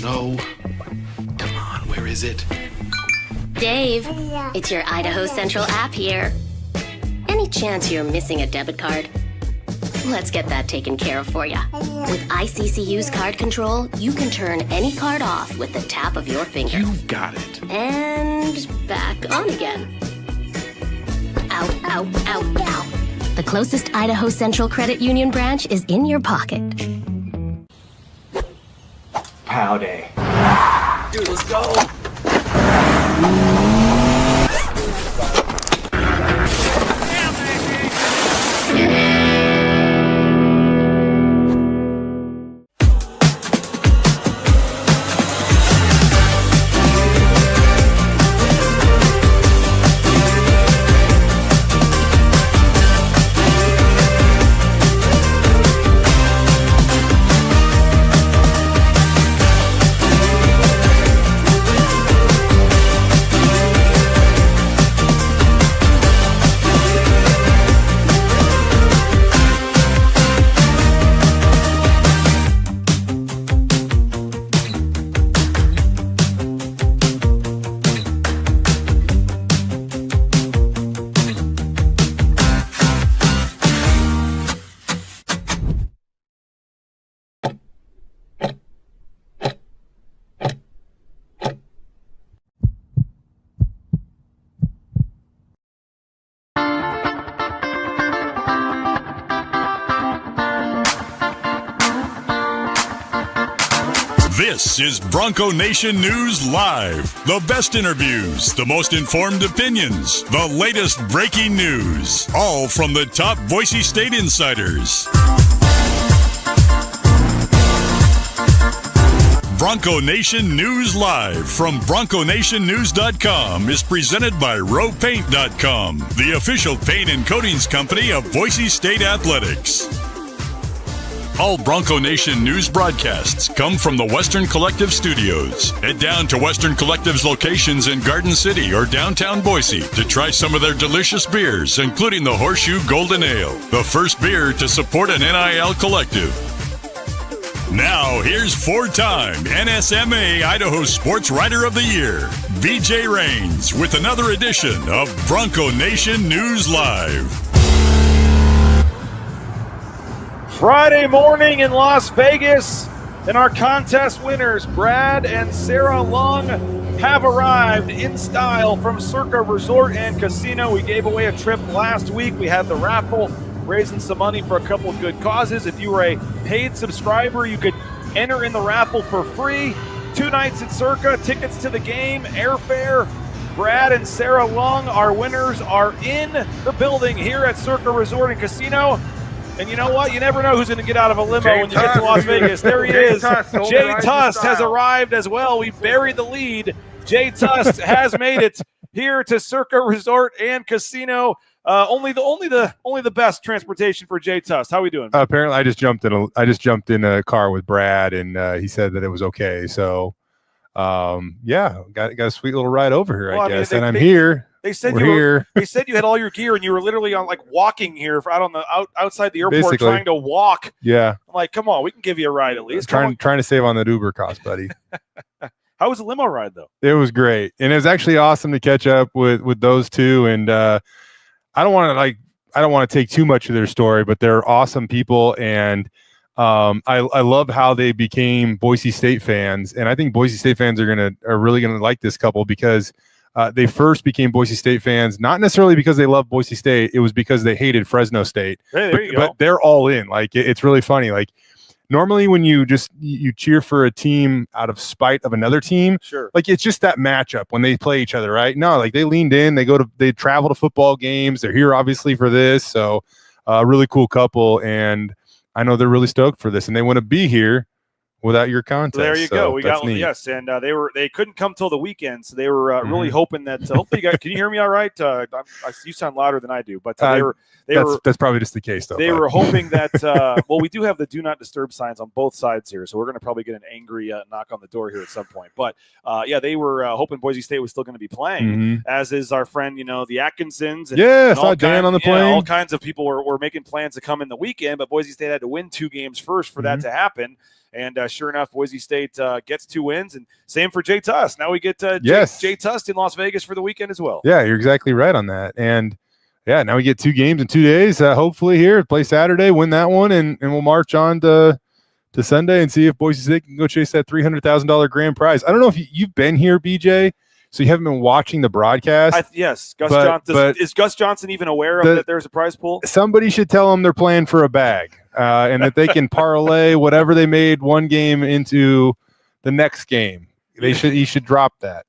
No. Come on, where is it? Dave, it's your Idaho Central app here. Any chance you're missing a debit card? Let's get that taken care of for you. With ICCU's card control, you can turn any card off with the tap of your finger. You got it. And back on again. Out, out, out, out. The closest Idaho Central Credit Union branch is in your pocket. Pow day. Dude, let's go. This is Bronco Nation News Live. The best interviews, the most informed opinions, the latest breaking news, all from the top Boise State insiders. Bronco Nation News Live from BroncoNationNews.com is presented by RowPaint.com, the official paint and coatings company of Boise State Athletics. All Bronco Nation news broadcasts come from the Western Collective Studios. Head down to Western Collective's locations in Garden City or downtown Boise to try some of their delicious beers, including the Horseshoe Golden Ale, the first beer to support an NIL collective. Now, here's four-time NSMA Idaho Sports Writer of the Year, BJ Rains, with another edition of Bronco Nation News Live. Friday morning in Las Vegas, and our contest winners, Brad and Sarah Lung, have arrived in style from Circa Resort and Casino. We gave away a trip last week. We had the raffle, raising some money for a couple of good causes. If you were a paid subscriber, you could enter in the raffle for free. 2 nights at Circa, tickets to the game, airfare. Brad and Sarah Lung, our winners, are in the building here at Circa Resort and Casino. And you know what? You never know who's going to get out of a limo when you get to Las Vegas. There he is. Jay Tust has arrived as well. We buried the lead. Jay Tust has made it here to Circa Resort and Casino. Only the best transportation for Jay Tust. How are we doing? Apparently, I just jumped in a car with Brad, and he said that it was okay. So, yeah, got a sweet little ride over here, I guess. I'm here. They said They said you had all your gear and you were literally on walking here outside the airport. Basically, trying to walk. Yeah, I'm like, come on, we can give you a ride at least. Trying to save on that Uber cost, buddy. How was the limo ride though? It was great, and it was actually awesome to catch up with those two. And I don't want to take too much of their story, but they're awesome people, and I love how they became Boise State fans, and I think Boise State fans are really gonna like this couple because. They first became Boise State fans, not necessarily because they love Boise State. It was because they hated Fresno State. Hey, there you go. But they're all in. It's really funny. Normally when you cheer for a team out of spite of another team, sure. It's just that matchup when they play each other, right? No, they leaned in. They travel to football games. They're here obviously for this. So, really cool couple, and I know they're really stoked for this, and they want to be here. Without your contest. There you go. We got yes, and they couldn't come till the weekend, so they were really hoping that. Hopefully, you guys can you hear me all right? You sound louder than I do, but that's probably just the case, though. They were hoping that. Well, we do have the "Do Not Disturb" signs on both sides here, so we're going to probably get an angry knock on the door here at some point. But yeah, they were hoping Boise State was still going to be playing, as is our friend, the Atkinsons. And, I saw Dan on the plane. All kinds of people were making plans to come in the weekend, but Boise State had to win 2 games first for that to happen. And sure enough, Boise State gets 2 wins, and same for Jay Tust. Now we get Jay Tust in Las Vegas for the weekend as well. Yeah, you're exactly right on that. And yeah, now we get 2 games in 2 days. Hopefully here, play Saturday, win that one, and we'll march on to Sunday and see if Boise State can go chase that $300,000 grand prize. I don't know if you've been here, BJ, so you haven't been watching the broadcast. Yes, Gus Johnson. Is Gus Johnson even aware of that there's a prize pool? Somebody should tell them they're playing for a bag, and that they can parlay whatever they made one game into the next game. He should drop that.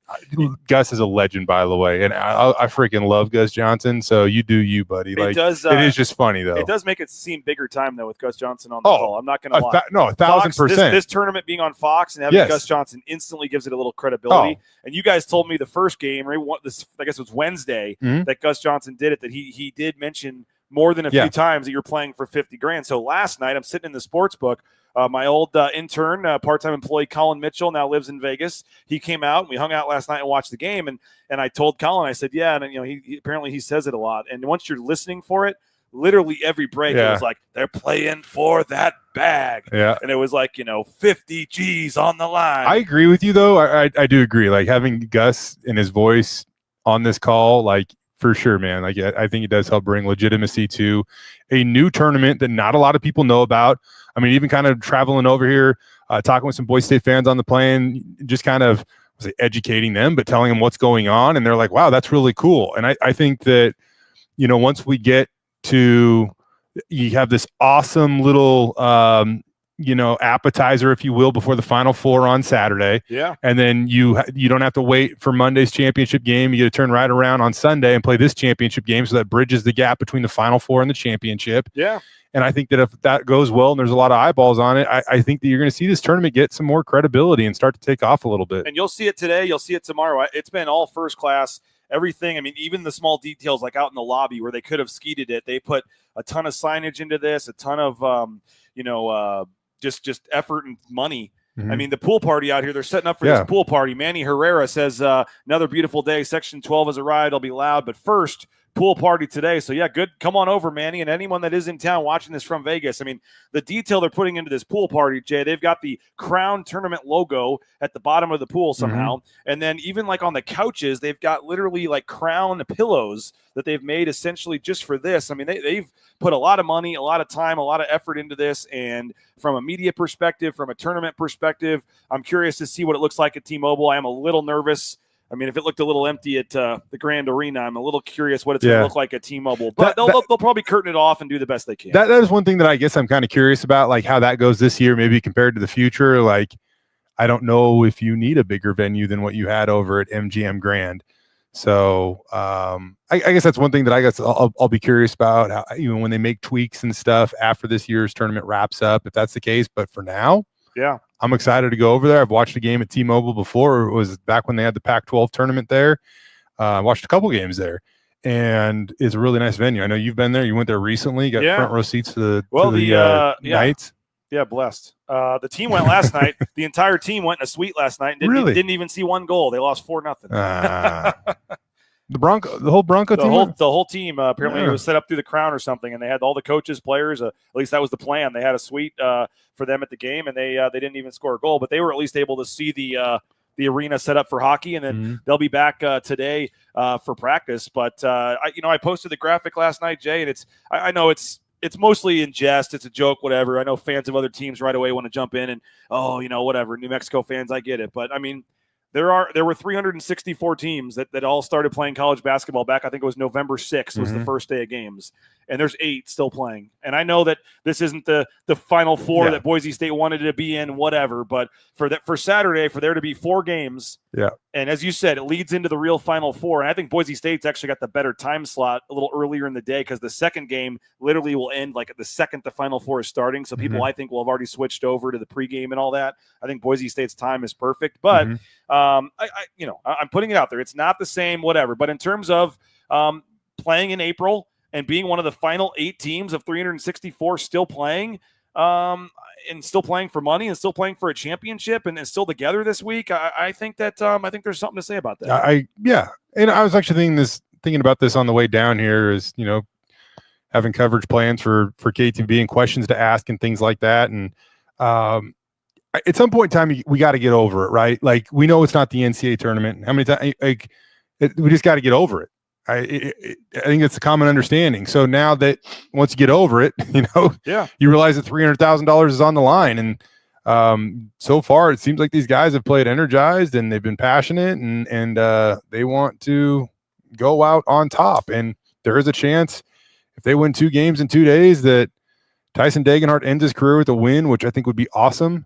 Gus is a legend, by the way, and I freaking love Gus Johnson. So you do you, buddy. It is just funny though. It does make it seem bigger time though with Gus Johnson on the call. I'm not going to lie. 1,000%. This tournament being on Fox and having Gus Johnson instantly gives it a little credibility. And you guys told me the first game, right? I guess it was Wednesday, that Gus Johnson did it. That he did mention more than a few times that you're playing for $50,000. So last night I'm sitting in the sports book. My old intern, part-time employee Colin Mitchell, now lives in Vegas. He came out and we hung out last night and watched the game. And I told Colin, I said, yeah, and he apparently he says it a lot. And once you're listening for it, literally every break it was like they're playing for that bag. Yeah, and it was like 50 G's on the line. I agree with you though. I do agree. Like having Gus and his voice on this call, like. For sure, man. Like I think it does help bring legitimacy to a new tournament that not a lot of people know about. I mean, even kind of traveling over here, talking with some Boise State fans on the plane, just kind of educating them, but telling them what's going on. And they're like, wow, that's really cool. And I think that, once we get to, you have this awesome little, appetizer, if you will, before the Final Four on Saturday. Yeah. And then you don't have to wait for Monday's championship game. You get to turn right around on Sunday and play this championship game. So that bridges the gap between the Final Four and the championship. Yeah. And I think that if that goes well and there's a lot of eyeballs on it, I think that you're going to see this tournament get some more credibility and start to take off a little bit. And you'll see it today. You'll see it tomorrow. It's been all first class. Everything. I mean, even the small details like out in the lobby where they could have skeeted it. They put a ton of signage into this, a ton of, just effort and money. I mean, the pool party out here, they're setting up for this pool party. Manny Herrera says, another beautiful day. Section 12 has arrived. It'll be loud. But first, pool party today. So, yeah, good. Come on over, Manny. And anyone that is in town watching this from Vegas. I mean, the detail they're putting into this pool party, Jay, they've got the Crown Tournament logo at the bottom of the pool somehow. And then even like on the couches, they've got literally like Crown pillows that they've made essentially just for this. I mean, they've put a lot of money, a lot of time, a lot of effort into this. And from a media perspective, from a tournament perspective, I'm curious to see what it looks like at T-Mobile. I am a little nervous. I mean, if it looked a little empty at the Grand Arena, I'm a little curious what it's going to look like at T-Mobile. But they'll probably curtain it off and do the best they can. That is one thing that I guess I'm kind of curious about, like how that goes this year, maybe compared to the future. Like, I don't know if you need a bigger venue than what you had over at MGM Grand. So I guess that's one thing that I guess I'll be curious about, how, even when they make tweaks and stuff after this year's tournament wraps up, if that's the case. But for now, I'm excited to go over there. I've watched a game at T-Mobile before. It was back when they had the Pac-12 tournament there. I watched a couple games there, and it's a really nice venue. I know you've been there. You went there recently. You got front row seats to the nights. Yeah, blessed. The team went last night. The entire team went in a suite last night and didn't even see one goal. They lost 4-0. The whole Bronco team? The whole team, apparently it was set up through the Crown or something, and they had all the coaches, players, at least that was the plan. They had a suite for them at the game, and they didn't even score a goal, but they were at least able to see the arena set up for hockey, and then they'll be back today for practice. But, I posted the graphic last night, Jay, and I know it's mostly in jest. It's a joke, whatever. I know fans of other teams right away want to jump in and, whatever. New Mexico fans, I get it. But, I mean, there were 364 teams that all started playing college basketball back. I think it was November 6th was the first day of games. And there's 8 still playing. And I know that this isn't the Final Four that Boise State wanted to be in, whatever. But for Saturday, for there to be 4 games, and as you said, it leads into the real Final Four. And I think Boise State's actually got the better time slot a little earlier in the day because the second game literally will end like at the second the Final Four is starting. So people, I think, will have already switched over to the pregame and all that. I think Boise State's time is perfect. But, I'm putting it out there. It's not the same, whatever. But in terms of playing in April and being one of the final 8 teams of 364 still playing, and still playing for money and still playing for a championship and still together this week, I think that I think there's something to say about that. And I was actually thinking about this on the way down here, is having coverage plans for KTVB and questions to ask and things like that. And at some point in time, we got to get over it, right? Like, we know it's not the NCAA tournament. How many times? We just got to get over it. I think it's a common understanding. So now that once you get over it, you realize that $300,000 is on the line. And so far, it seems like these guys have played energized and they've been passionate and they want to go out on top. And there is a chance if they win 2 games in 2 days that Tyson Degenhart ends his career with a win, which I think would be awesome.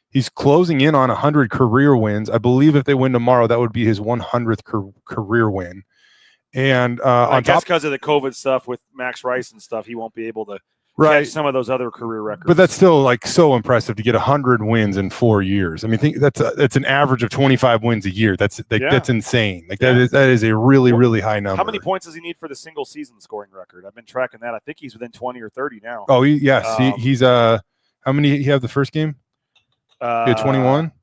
He's closing in on 100 career wins. I believe if they win tomorrow, that would be his 100th career win. And I guess because of the COVID stuff with Max Rice and stuff, he won't be able to catch some of those other career records. But that's still like so impressive to get 100 wins in 4 years. I mean, think that's an average of 25 wins a year. That's insane. Like that is a really, really high number. How many points does he need for the single season scoring record? I've been tracking that. I think he's within 20 or 30 now. Oh, he's how many he have the first game? He had 21.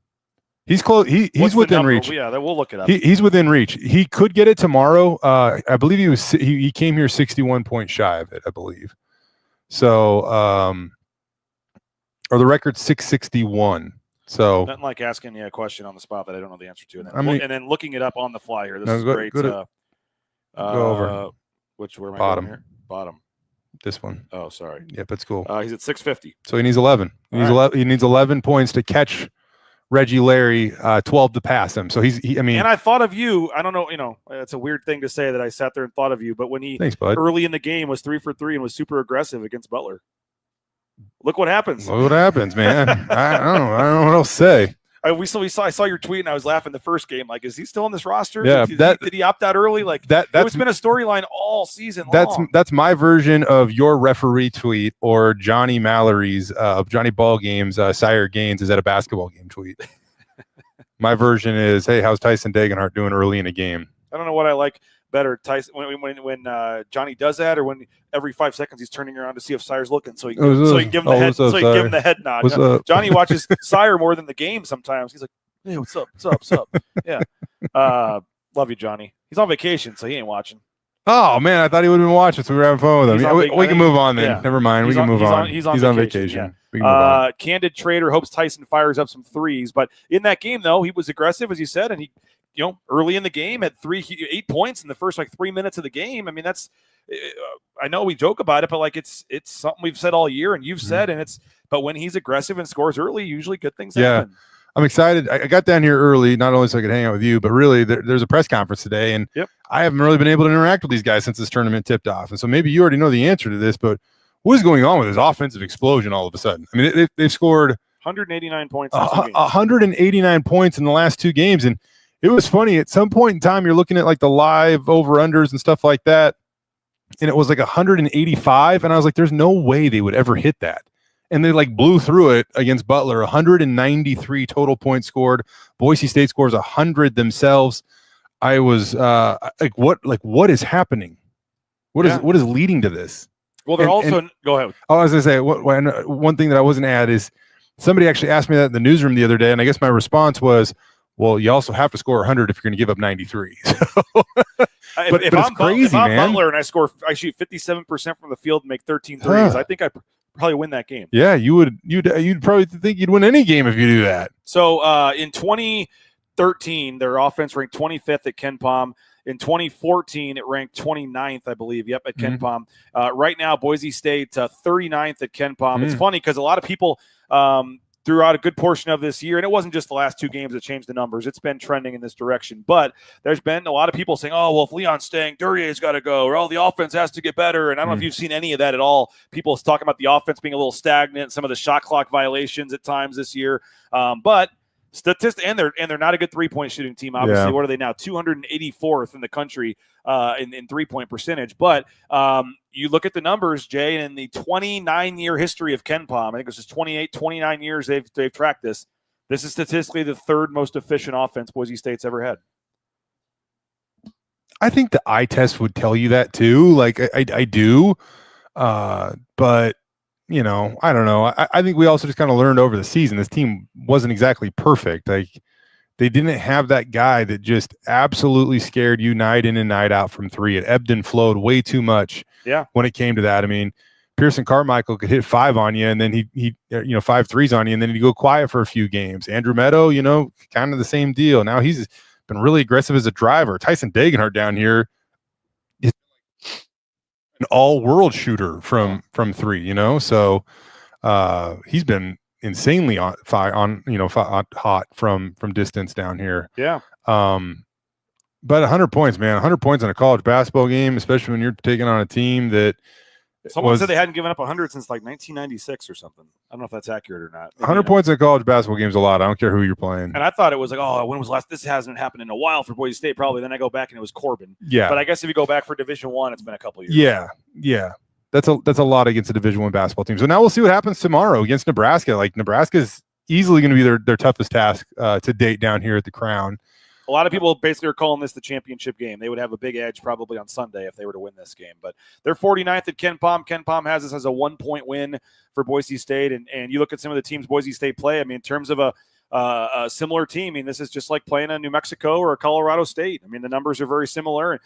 He's close. He's within reach. Yeah, we'll look it up. He's within reach. He could get it tomorrow. I believe he came here 61 points shy of it, I believe. So, or the record's 661. So nothing like asking you a question on the spot that I don't know the answer to, and then looking it up on the fly here. This is great. Go over. Where am I Bottom. going here? Bottom. This one. Oh, sorry. Yep, it's cool. He's at 650. So he needs 11. He needs 11 points to catch Reggie Larry, 12 to pass him. So and I thought of you. I don't know, it's a weird thing to say that I sat there and thought of you, but when he early in the game was 3 for 3 and was super aggressive against Butler. Look what happens. Look what happens, man. I don't know what else to say. I saw your tweet and I was laughing the first game. Like, is he still on this roster? Yeah, did he opt out early? Like it's been a storyline all season long. That's my version of your referee tweet or Johnny Mallory's Johnny Ballgame's Sire Gaines is at a basketball game tweet. My version is, hey, how's Tyson Degenhart doing early in a game? I don't know what I like better, Tyson, when Johnny does that, or when every 5 seconds he's turning around to see if Sire's looking, so he can give him the head nod. Johnny watches Sire more than the game sometimes. He's like, hey, what's up? Yeah, love you, Johnny. He's on vacation, so he ain't watching. Oh man, I thought he would have been watching, so we were having fun with him. We can move on then. Yeah. Never mind. We can move on. He's on vacation. Yeah. Candid Trader hopes Tyson fires up some threes, but in that game though, he was aggressive, as you said, and he. Early in the game had 8 points in the first 3 minutes of the game. I mean, that's I know we joke about it, but it's something we've said all year and you've said, but when he's aggressive and scores early, usually good things happen. I'm excited. I got down here early, not only so I could hang out with you, but really there's a press conference today, and I haven't really been able to interact with these guys since this tournament tipped off. And so maybe you already know the answer to this, but what is going on with this offensive explosion all of a sudden? I mean, they've scored 189 points. 189 points in the last 2 games, and it was funny. At some point in time, you're looking at the live over-unders and stuff like that, and it was 185, and I was like, there's no way they would ever hit that. And they blew through it against Butler. 193 total points scored. Boise State scores 100 themselves. I was what is happening? What is leading to this? Well, they're go ahead. I was going to say, one thing that I wasn't at is somebody actually asked me that in the newsroom the other day, and I guess my response was, well, you also have to score 100 if you're going to give up 93. But it's crazy, if I'm man. Butler and I shoot 57% from the field and make 13 threes, I think I probably win that game. Yeah, you'd probably think you'd win any game if you do that. So in 2013, their offense ranked 25th at KenPom. In 2014, it ranked 29th, I believe. Yep, at KenPom. Right now, Boise State 39th at KenPom. It's funny because a lot of people throughout a good portion of this year, and it wasn't just the last 2 games that changed the numbers. It's been trending in this direction. But there's been a lot of people saying, oh, well, if Leon's staying, Duryea's got to go, or the offense has to get better. And I don't know if you've seen any of that at all. People talking about the offense being a little stagnant, some of the shot clock violations at times this year. But and they're not a good 3-point shooting team, obviously. Yeah. What are they now? 284th in the country in 3-point percentage. But you look at the numbers, Jay, and in the 29-year history of KenPom, I think it was just 29 years they've tracked this. This is statistically the 3rd most efficient offense Boise State's ever had. I think the eye test would tell you that too. I do. But I don't know. I think we also just kind of learned over the season this team wasn't exactly perfect. They didn't have that guy that just absolutely scared you night in and night out from 3. It ebbed and flowed way too much when it came to that. I mean, Pearson Carmichael could hit 5 on you, and then he 5 threes on you, and then he'd go quiet for a few games. Andrew Meadow, kind of the same deal. Now he's been really aggressive as a driver. Tyson Dagenhart down here is an all-world shooter from 3. So he's been insanely hot from distance down here. Yeah. But 100 points, man. 100 points in a college basketball game, especially when you're taking on a team that. Someone said they hadn't given up 100 since like 1996 or something. I don't know if that's accurate or not. 100 points in a college basketball game is a lot. I don't care who you're playing. And I thought it was like, when was last? This hasn't happened in a while for Boise State, probably. Then I go back and it was Corbin. Yeah. But I guess if you go back for Division I, it's been a couple years. Yeah. That's a lot against a Division I basketball team. So now we'll see what happens tomorrow against Nebraska. Like, Nebraska's easily going to be their toughest task to date down here at the Crown. A lot of people basically are calling this the championship game. They would have a big edge probably on Sunday if they were to win this game. But they're 49th at Ken Pom. Ken Pom has this as a 1-point win for Boise State. And you look at some of the teams Boise State play, I mean, in terms of a similar team, I mean, this is just like playing a New Mexico or a Colorado State. I mean, the numbers are very similar. And,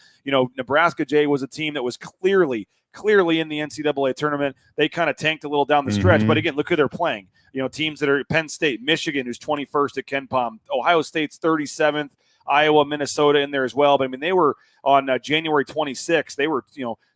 Nebraska, Jay, was a team that was clearly in the NCAA tournament. They kind of tanked a little down the stretch. But again, look who they're playing. Teams that are Penn State, Michigan, who's 21st at Ken Pom, Ohio State's 37th. Iowa, Minnesota in there as well. But I mean, they were on January 26th. They were,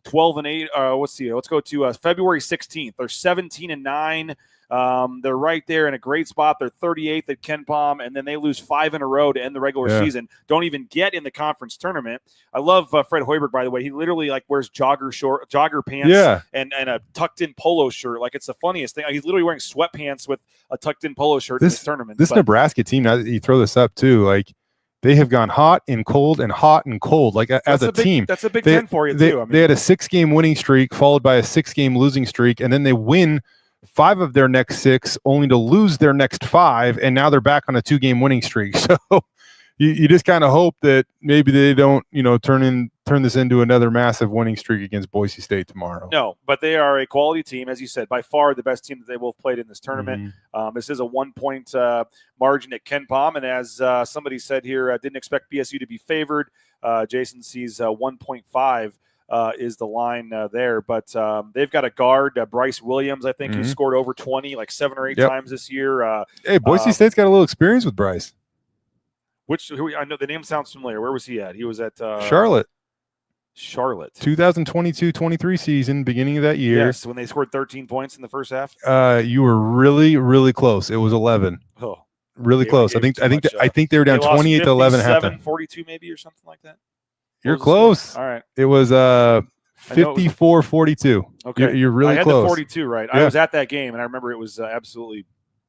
12-8. Let's go to February 16th. They're 17-9. They're right there in a great spot. They're 38th at Ken Pom, and then they lose 5 in a row to end the regular season. Don't even get in the conference tournament. I love Fred Hoiberg, by the way. He literally wears jogger pants and a tucked-in polo shirt. Like, it's the funniest thing. He's literally wearing sweatpants with a tucked-in polo shirt in this tournament. Nebraska team, now that you throw this up too, like, they have gone hot and cold and hot and cold, like as a team. That's a Big Ten for you, too. I mean, they had a 6-game winning streak followed by a 6-game losing streak, and then they win 5 of their next 6, only to lose their next 5, and now they're back on a 2-game winning streak. So you just kind of hope that maybe they don't, turn this into another massive winning streak against Boise State tomorrow. No, but they are a quality team, as you said, by far the best team that they will have played in this tournament. This is a 1-point margin at Ken Pom, and as somebody said here, didn't expect BSU to be favored. Jason sees 1.5 is the line there, but they've got a guard, Bryce Williams, I think, who scored over 20 like 7 or 8 times this year. Hey, Boise State's got a little experience with Bryce. I know the name sounds familiar. Where was he at? He was at Charlotte. 2022-23 season, beginning of that year. Yes, when they scored 13 points in the first half. You were really, really close. It was 11. Oh, really close. I think they were down 28 to 11 at halftime. 42 maybe or something like that. You're close. All right. It was 54-42. Okay. You're really close. I had the 42 right. Yeah. I was at that game, and I remember it was absolutely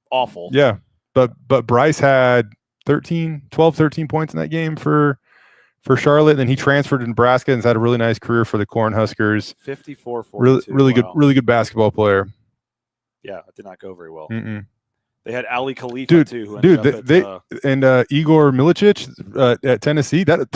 awful. Yeah, but Bryce had 13 points in that game for Charlotte. And then he transferred to Nebraska and has had a really nice career for the Cornhuskers. 54-42. Really good basketball player. Yeah, it did not go very well. Mm-mm. They had Ali Khalifa too. And Igor Milicic at Tennessee. That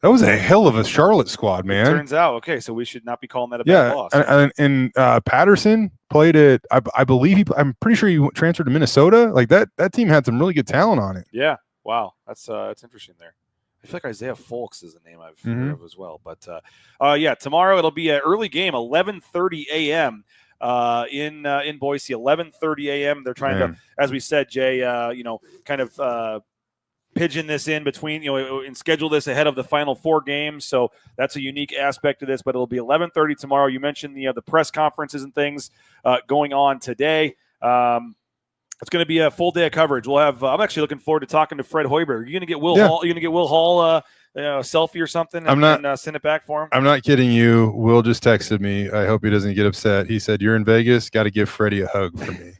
was a hell of a Charlotte squad, man. Turns out, okay, so we should not be calling that a bad loss. And Patterson played at, I believe I'm pretty sure he transferred to Minnesota. Like that team had some really good talent on it. Yeah, wow, that's interesting there. I feel like Isaiah Folks is a name I've heard of as well. But tomorrow it'll be an early game, 11:30 a.m. In Boise, 11:30 a.m. They're trying to, as we said, Jay, kind of pigeon this in between, and schedule this ahead of the Final Four games. So that's a unique aspect of this. But it'll be 11:30 tomorrow. You mentioned the press conferences and things going on today. It's going to be a full day of coverage. We'll have. I'm actually looking forward to talking to Fred Hoiberg. Are you going to get Will Hall? You're going to get Will Hall a selfie or something and send it back for him? I'm not kidding you. Will just texted me. I hope he doesn't get upset. He said, "You're in Vegas. Got to give Freddie a hug for me."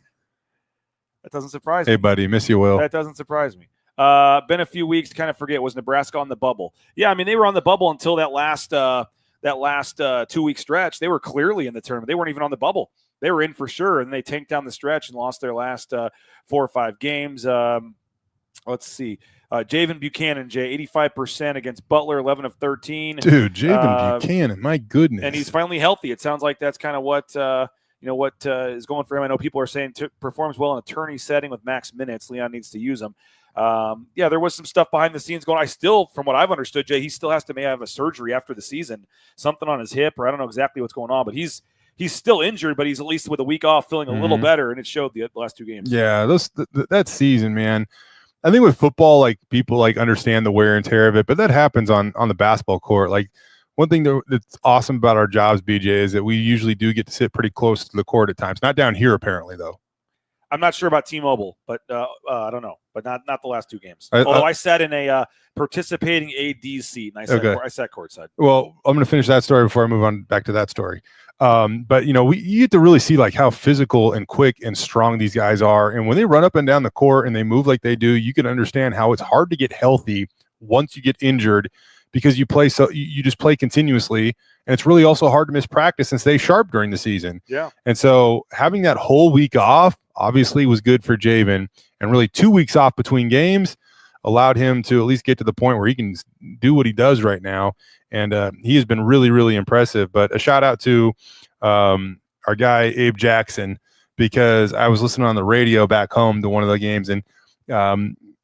That doesn't surprise me. Hey, buddy. Miss you, Will. That doesn't surprise me. Been a few weeks. Kind of forget. Was Nebraska on the bubble? Yeah, I mean, they were on the bubble until that last 2-week stretch. They were clearly in the tournament. They weren't even on the bubble. They were in for sure, and they tanked down the stretch and lost their last 4 or 5 games. Let's see. Javen Buchanan, 85% against Butler, 11 of 13. Dude, Javen Buchanan, my goodness. And he's finally healthy. It sounds like that's kind of what is going for him. I know people are saying performs well in a tourney setting with max minutes. Leon needs to use them. There was some stuff behind the scenes going on. From what I've understood, Jay, he still may have a surgery after the season, something on his hip, or I don't know exactly what's going on, but he's he's still injured, but he's at least with a week off feeling a little better, and it showed the last 2 games. Yeah, that season, man. I think with football, like people like understand the wear and tear of it, but that happens on the basketball court. Like one thing that's awesome about our jobs, BJ, is that we usually do get to sit pretty close to the court at times. Not down here, apparently, though. I'm not sure about T-Mobile, but I don't know. But not the last 2 games. Although I sat in a participating AD seat, and I sat courtside. Well, I'm going to finish that story before I move on back to that story. But you get to really see like how physical and quick and strong these guys are, and when they run up and down the court and they move like they do, you can understand how it's hard to get healthy once you get injured, because you just play continuously, and it's really also hard to miss practice and stay sharp during the season. Yeah. And so having that whole week off obviously was good for Javen, and really 2 weeks off between games allowed him to at least get to the point where he can do what he does right now. And he has been really, really impressive. But a shout out to our guy, Abe Jackson, because I was listening on the radio back home to one of the games, and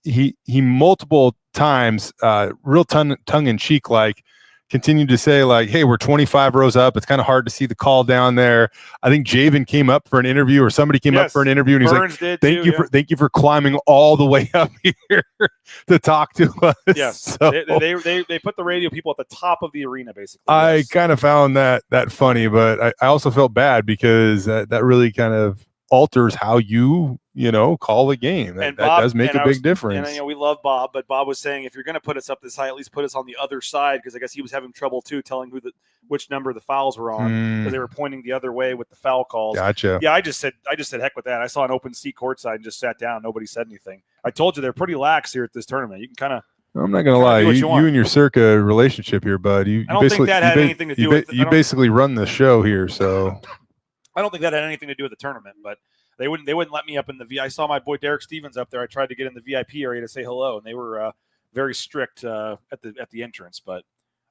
he multiple times, real tongue-in-cheek, like, continued to say, like, hey, we're 25 rows up. It's kind of hard to see the call down there. I think Javen came up for an interview, or somebody came up for an interview, and he's Burns like, thank you for climbing all the way up here to talk to us. Yes. So, they put the radio people at the top of the arena, basically. I kind of found that funny, but I also felt bad because that really kind of alters how you call the game. That does make a big difference. And we love Bob, but Bob was saying, if you're going to put us up this high, at least put us on the other side, because I guess he was having trouble too telling which number the fouls were on, because they were pointing the other way with the foul calls. Gotcha. Yeah, I just said heck with that. I saw an open seat courtside and just sat down. Nobody said anything. I told you they're pretty lax here at this tournament. You can kind of. I'm not gonna lie, you and your Circa relationship here, bud. I don't think that had anything to do with. You basically run the show here, so. I don't think that had anything to do with the tournament, but. They wouldn't let me up in the VIP. I saw my boy Derek Stevens up there. I tried to get in the VIP area to say hello, and they were very strict at the entrance. But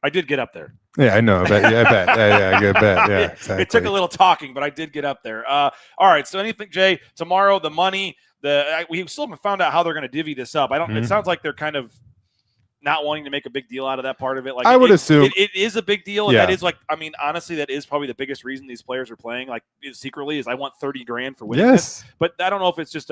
I did get up there. Yeah, I know. I bet. Yeah, I bet. Yeah, exactly. It took a little talking, but I did get up there. All right. So anything, Jay? Tomorrow, the money. We still haven't found out how they're going to divvy this up. It sounds like they're kind of not wanting to make a big deal out of that part of it. Like I would assume it is a big deal. And that is honestly, that is probably the biggest reason these players are playing secretly is I want $30,000 for winning this. But I don't know if it's just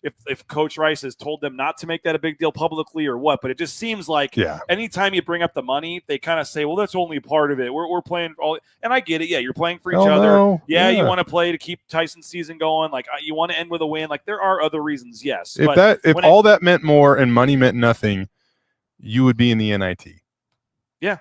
if Coach Rice has told them not to make that a big deal publicly or what, but it just seems like anytime you bring up the money, they kind of say, well, that's only part of it. We're playing all, and I get it. Yeah. You're playing for each other. No. Yeah. You want to play to keep Tyson's season going. Like you want to end with a win. Like there are other reasons. Yes. If all that meant more and money meant nothing, you would be in the NIT. Yeah,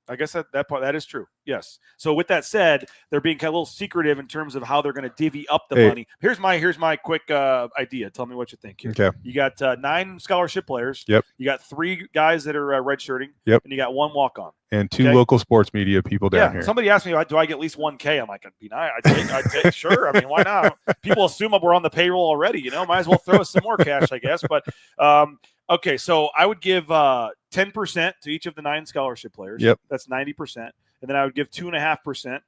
I guess that is true. Yes. So with that said, they're being kind of a little secretive in terms of how they're going to divvy up the money. Here's my quick idea. Tell me what you think here. Okay. You got 9 scholarship players. Yep. You got 3 guys that are redshirting. Yep. And you got 1 walk-on. And 2 local sports media people down here. Somebody asked me, do I get at least $1K? I'm like, I'd take sure. I mean, why not? People assume we're on the payroll already. Might as well throw us some more cash, I guess. But okay, so I would give 10% to each of the 9 scholarship players. Yep. That's 90%. And then I would give 2.5%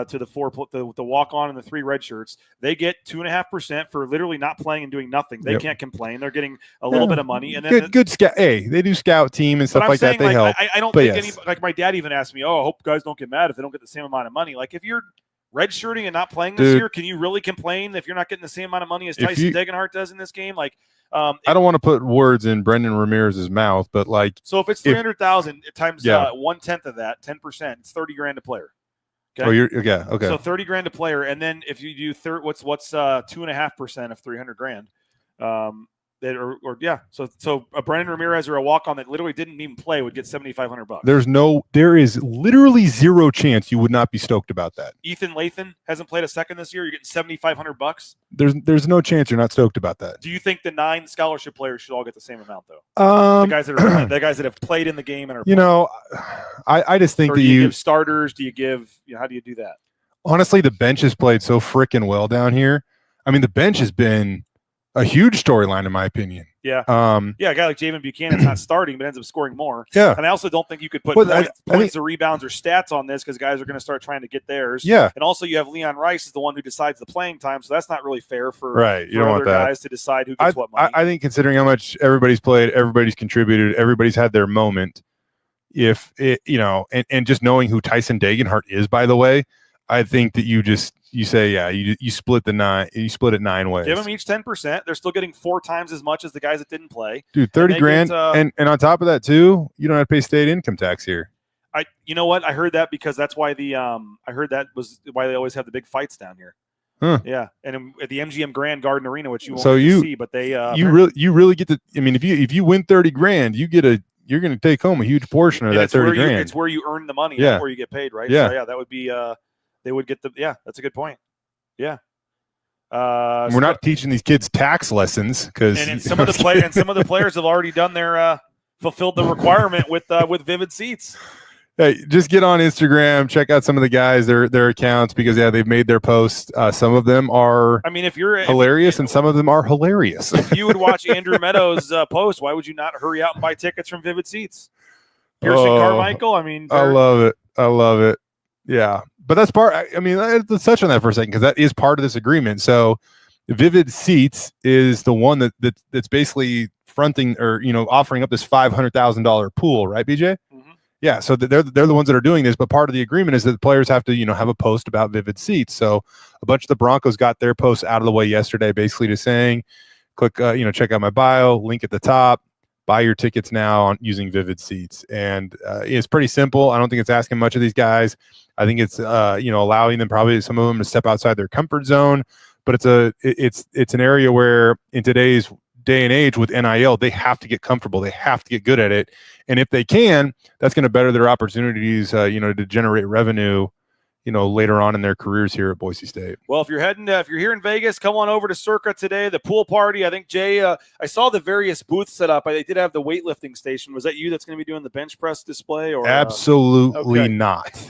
to the walk-on and the 3 red shirts. They get 2.5% for literally not playing and doing nothing. They can't complain. They're getting a little bit of money. And then good scout. Hey, they do scout team and stuff like that. They help. I don't think like my dad even asked me, I hope guys don't get mad if they don't get the same amount of money. Like if you're redshirting and not playing this year, can you really complain if you're not getting the same amount of money as Tyson Degenhart does in this game? Like, I don't want to put words in Brendan Ramirez's mouth, but so if it's 300,000 times 1/10 of that, 10%, it's $30,000 a player. Okay. Oh, okay. So $30,000 a player, and then if you do what's 2.5% of $300,000? So a Brendan Ramirez or a walk-on that literally didn't even play would get $7,500. There is literally zero chance you would not be stoked about that. Ethan Lathan hasn't played a second this year. You're getting $7,500. There's no chance you're not stoked about that. Do you think the 9 scholarship players should all get the same amount though? The guys that have played in the game and are. I just think or do you give starters? Do you give? How do you do that? Honestly, the bench has played so freaking well down here. I mean, the bench has been a huge storyline, in my opinion. Yeah. A guy like Javen Buchanan's not starting, but ends up scoring more. Yeah. And I also don't think you could put points or rebounds or stats on this because guys are going to start trying to get theirs. Yeah. And also you have Leon Rice is the one who decides the playing time, so that's not really fair for other guys to decide who gets what money. I think considering how much everybody's played, everybody's contributed, everybody's had their moment. And just knowing who Tyson Degenhart is, by the way, I think that you say, yeah, you split it 9 ways. Give them each 10%. They're still getting 4 times as much as the guys that didn't play. Dude, 30 grand. And on top of that too, you don't have to pay state income tax here. You know what? I heard that because that's why I heard that was why they always have the big fights down here. Huh. Yeah, and at the MGM Grand Garden Arena, which you won't see, but they you really get to. I mean, if you win 30 grand, you're going to take home a huge portion of that 30 grand. It's where you earn the money, yeah. Not where you get paid, right? Yeah, so, yeah, that would be they would get the That's a good point. Yeah. We're not teaching these kids tax lessons because some of the players have already done their fulfilled the requirement with Vivid Seats. Hey, just get on Instagram, check out some of the guys, their accounts, because they've made their posts. Some of them are, if you're hilarious, and some of them are hilarious. If you would watch Andrew Meadows' post, why would you not hurry out and buy tickets from Vivid Seats? Pearson Carmichael, I love it. Yeah, but that's part. Let's touch on that for a second because that is part of this agreement. So, Vivid Seats is the one that's basically fronting or offering up this $500,000 pool, right, BJ? Mm-hmm. Yeah, so they're the ones that are doing this, but part of the agreement is that the players have to have a post about Vivid Seats. So a bunch of the Broncos got their posts out of the way yesterday, basically just saying, click check out my bio, link at the top, buy your tickets now using Vivid Seats, and it's pretty simple. I don't think it's asking much of these guys. I think it's allowing them, probably some of them, to step outside their comfort zone, but it's an area where in today's day and age with NIL, they have to get comfortable. They have to get good at it. And if they can, that's going to better their opportunities, to generate revenue, later on in their careers here at Boise State. Well, if you're here in Vegas, come on over to Circa today. The pool party. I think Jay, I saw the various booths set up. They did have the weightlifting station. Was that you that's going to be doing the bench press display? Or absolutely not.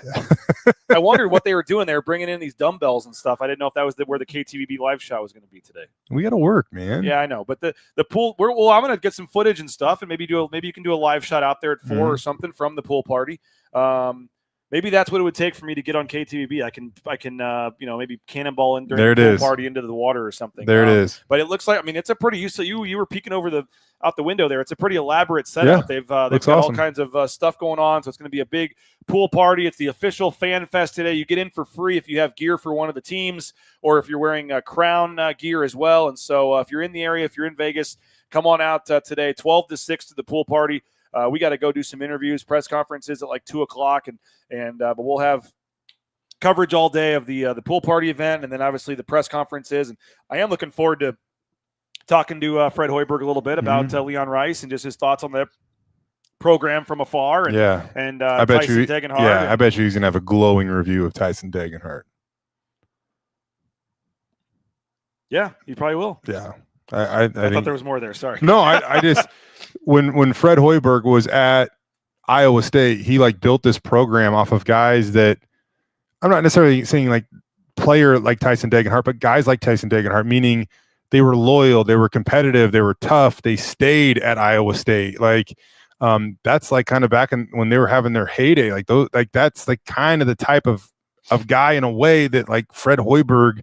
I wondered what they were doing. They were bringing in these dumbbells and stuff. I didn't know if that was where the KTVB live shot was going to be today. We got to work, man. Yeah, I know. But the pool. I'm going to get some footage and stuff, and maybe you can do a live shot out there at 4 or something from the pool party. Maybe that's what it would take for me to get on KTVB. I can maybe cannonball in during the pool party into the water or something. There it is. But it looks like, it's a pretty, you were peeking out the window there. It's a pretty elaborate setup. Yeah, they've got all kinds of stuff going on. So it's going to be a big pool party. It's the official fan fest today. You get in for free if you have gear for one of the teams, or if you're wearing Crown gear as well. And so if you're in the area, if you're in Vegas, come on out today, 12 to 6 to the pool party. We got to go do some interviews, press conferences at like 2:00, but we'll have coverage all day of the pool party event, and then obviously the press conferences. And I am looking forward to talking to Fred Hoiberg a little bit about Leon Rice and just his thoughts on the program from afar. And I bet Tyson Degenhart. Yeah, I bet you he's gonna have a glowing review of Tyson Degenhart. Yeah, he probably will. Yeah. I thought there was more there. Sorry. No, I just when Fred Hoiberg was at Iowa State, he built this program off of guys that, I'm not necessarily saying player like Tyson Degenhart, but guys like Tyson Degenhart, meaning they were loyal, they were competitive, they were tough, they stayed at Iowa State. That's kind of back when they were having their heyday. That's kind of the type of guy in a way that Fred Hoiberg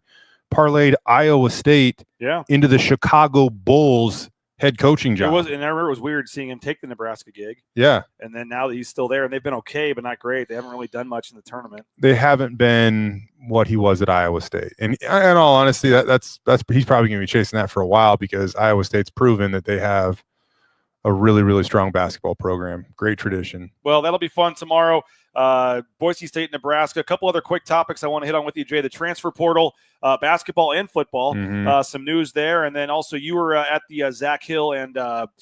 parlayed Iowa State into the Chicago Bulls head coaching job. And I remember it was weird seeing him take the Nebraska gig. Yeah. And then now that he's still there, and they've been okay, but not great. They haven't really done much in the tournament. They haven't been what he was at Iowa State. And in all honesty, that's he's probably going to be chasing that for a while, because Iowa State's proven that they have a really, really strong basketball program. Great tradition. Well, that'll be fun tomorrow. Boise State, Nebraska. A couple other quick topics I want to hit on with you, Jay. The transfer portal, basketball and football. Some news there. And then also you were at the Zach Hill and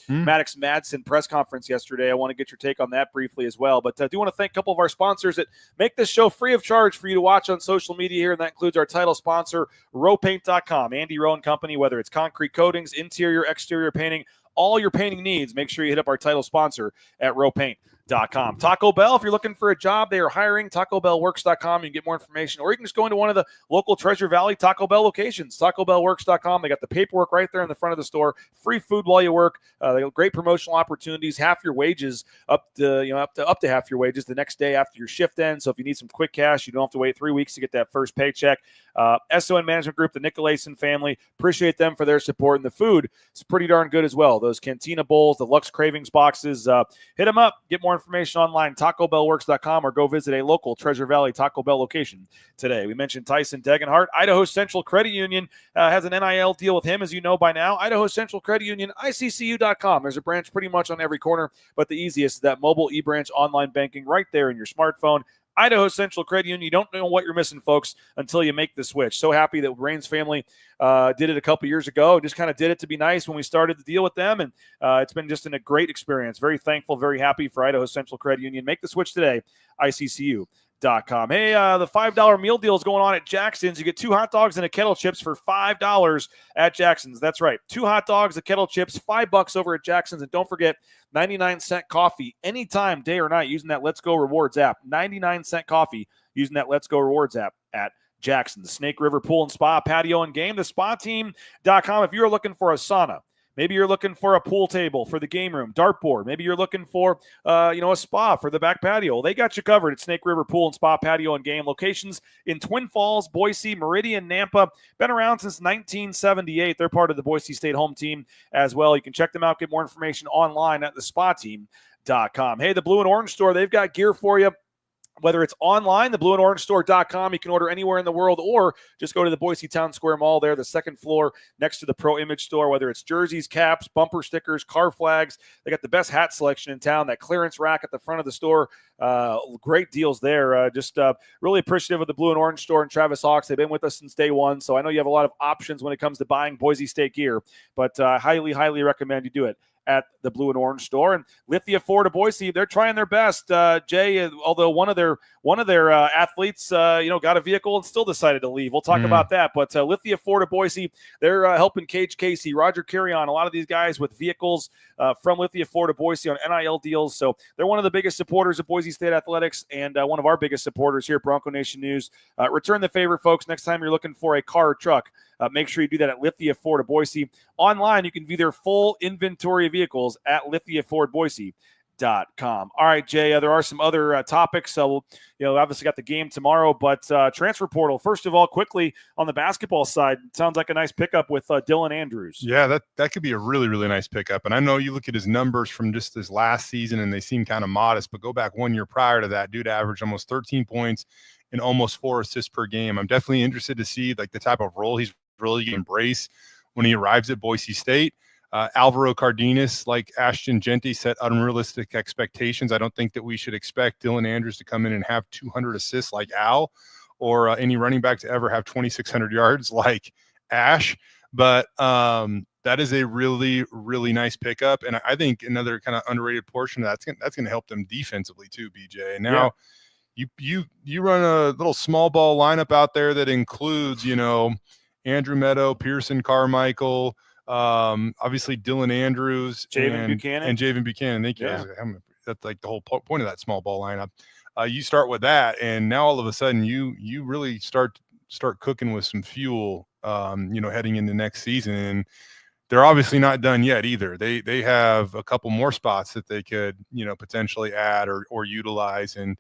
Maddox Madsen press conference yesterday. I want to get your take on that briefly as well. But I do want to thank a couple of our sponsors that make this show free of charge for you to watch on social media here. And that includes our title sponsor, rowpaint.com. Andy Rowe and Company, whether it's concrete coatings, interior, exterior painting, all your painting needs, make sure you hit up our title sponsor at rowpaint.com. Taco Bell, if you're looking for a job, they are hiring. TacoBellWorks.com. You can get more information, or you can just go into one of the local Treasure Valley Taco Bell locations. TacoBellWorks.com. They got the paperwork right there in the front of the store. Free food while you work. They got great promotional opportunities. Half your wages, up to half your wages the next day after your shift ends. So if you need some quick cash, you don't have to wait 3 weeks to get that first paycheck. SON Management Group, the Nicolason family, appreciate them for their support. And the food is pretty darn good as well. Those Cantina Bowls, the Lux Cravings boxes, hit them up. Get more information online, TacoBellWorks.com, or go visit a local Treasure Valley Taco Bell location today. We mentioned Tyson Degenhart. Idaho Central Credit Union has an NIL deal with him, as you know by now. Idaho Central Credit Union, ICCU.com. There's a branch pretty much on every corner, but the easiest is that mobile e-branch online banking right there in your smartphone. Idaho Central Credit Union. You don't know what you're missing, folks, until you make the switch. So happy that Rain's family did it a couple years ago. Just kind of did it to be nice when we started the deal with them, and it's been just a great experience. Very thankful, very happy for Idaho Central Credit Union. Make the switch today, ICCU.com. Hey, the $5 meal deal is going on at Jackson's. You get 2 hot dogs and a kettle chips for $5 at Jackson's. That's right. 2 hot dogs, a kettle chips, $5 over at Jackson's. And don't forget, 99-cent coffee anytime, day or night, using that Let's Go Rewards app. 99-cent coffee using that Let's Go Rewards app at Jackson's. Snake River Pool and Spa, patio and game. The SpaTeam.com. If you're looking for a sauna, maybe you're looking for a pool table for the game room, dartboard. Maybe you're looking for, a spa for the back patio. They got you covered at Snake River Pool and Spa, patio and game. Locations in Twin Falls, Boise, Meridian, Nampa. Been around since 1978. They're part of the Boise State home team as well. You can check them out, get more information online at the SpaTeam.com. Hey, the Blue and Orange Store, they've got gear for you. Whether it's online, the blueandorangestore.com, you can order anywhere in the world, or just go to the Boise Town Square Mall there, the second floor next to the Pro Image store. Whether it's jerseys, caps, bumper stickers, car flags, they got the best hat selection in town, that clearance rack at the front of the store. Great deals there. Really appreciative of the Blue and Orange Store and Travis Hawks. They've been with us since day one, so I know you have a lot of options when it comes to buying Boise State gear, but I highly, highly recommend you do it at the Blue and Orange Store. And Lithia Ford of Boise, they're trying their best. Jay, although one of their athletes, got a vehicle and still decided to leave. We'll talk about that. But Lithia Ford of Boise, they're helping Cage Casey, Roger Carrion, a lot of these guys with vehicles from Lithia Ford of Boise on NIL deals. So they're one of the biggest supporters of Boise State athletics, and one of our biggest supporters here at Bronco Nation News. Return the favor, folks. Next time you're looking for a car or truck, make sure you do that at Lithia Ford of Boise. Online, you can view their full inventory of vehicles at lithiafordboise.com. All right, Jay, there are some other topics. So we'll, obviously got the game tomorrow, but transfer portal. First of all, quickly on the basketball side, it sounds like a nice pickup with Dylan Andrews. Yeah, that could be a really, really nice pickup. And I know you look at his numbers from just his last season and they seem kind of modest, but go back 1 year prior to that, dude averaged almost 13 points and almost 4 assists per game. I'm definitely interested to see like the type of role he's really going to embrace when he arrives at Boise State. Alvaro Cardenas, like Ashton Genty, set unrealistic expectations. I don't think that we should expect Dylan Andrews to come in and have 200 assists like Al, or any running back to ever have 2,600 yards like Ash. But that is a really, really nice pickup. And I think another kind of underrated portion of that's going to help them defensively too, BJ. And now you run a little small ball lineup out there that includes, Andrew Meadow, Pearson Carmichael, obviously Dylan Andrews, Javen Buchanan. Thank you. Yeah. That's like the whole point of that small ball lineup. You start with that, and now all of a sudden you really start cooking with some fuel, heading into next season. And they're obviously not done yet either. They have a couple more spots that they could, potentially add or utilize. And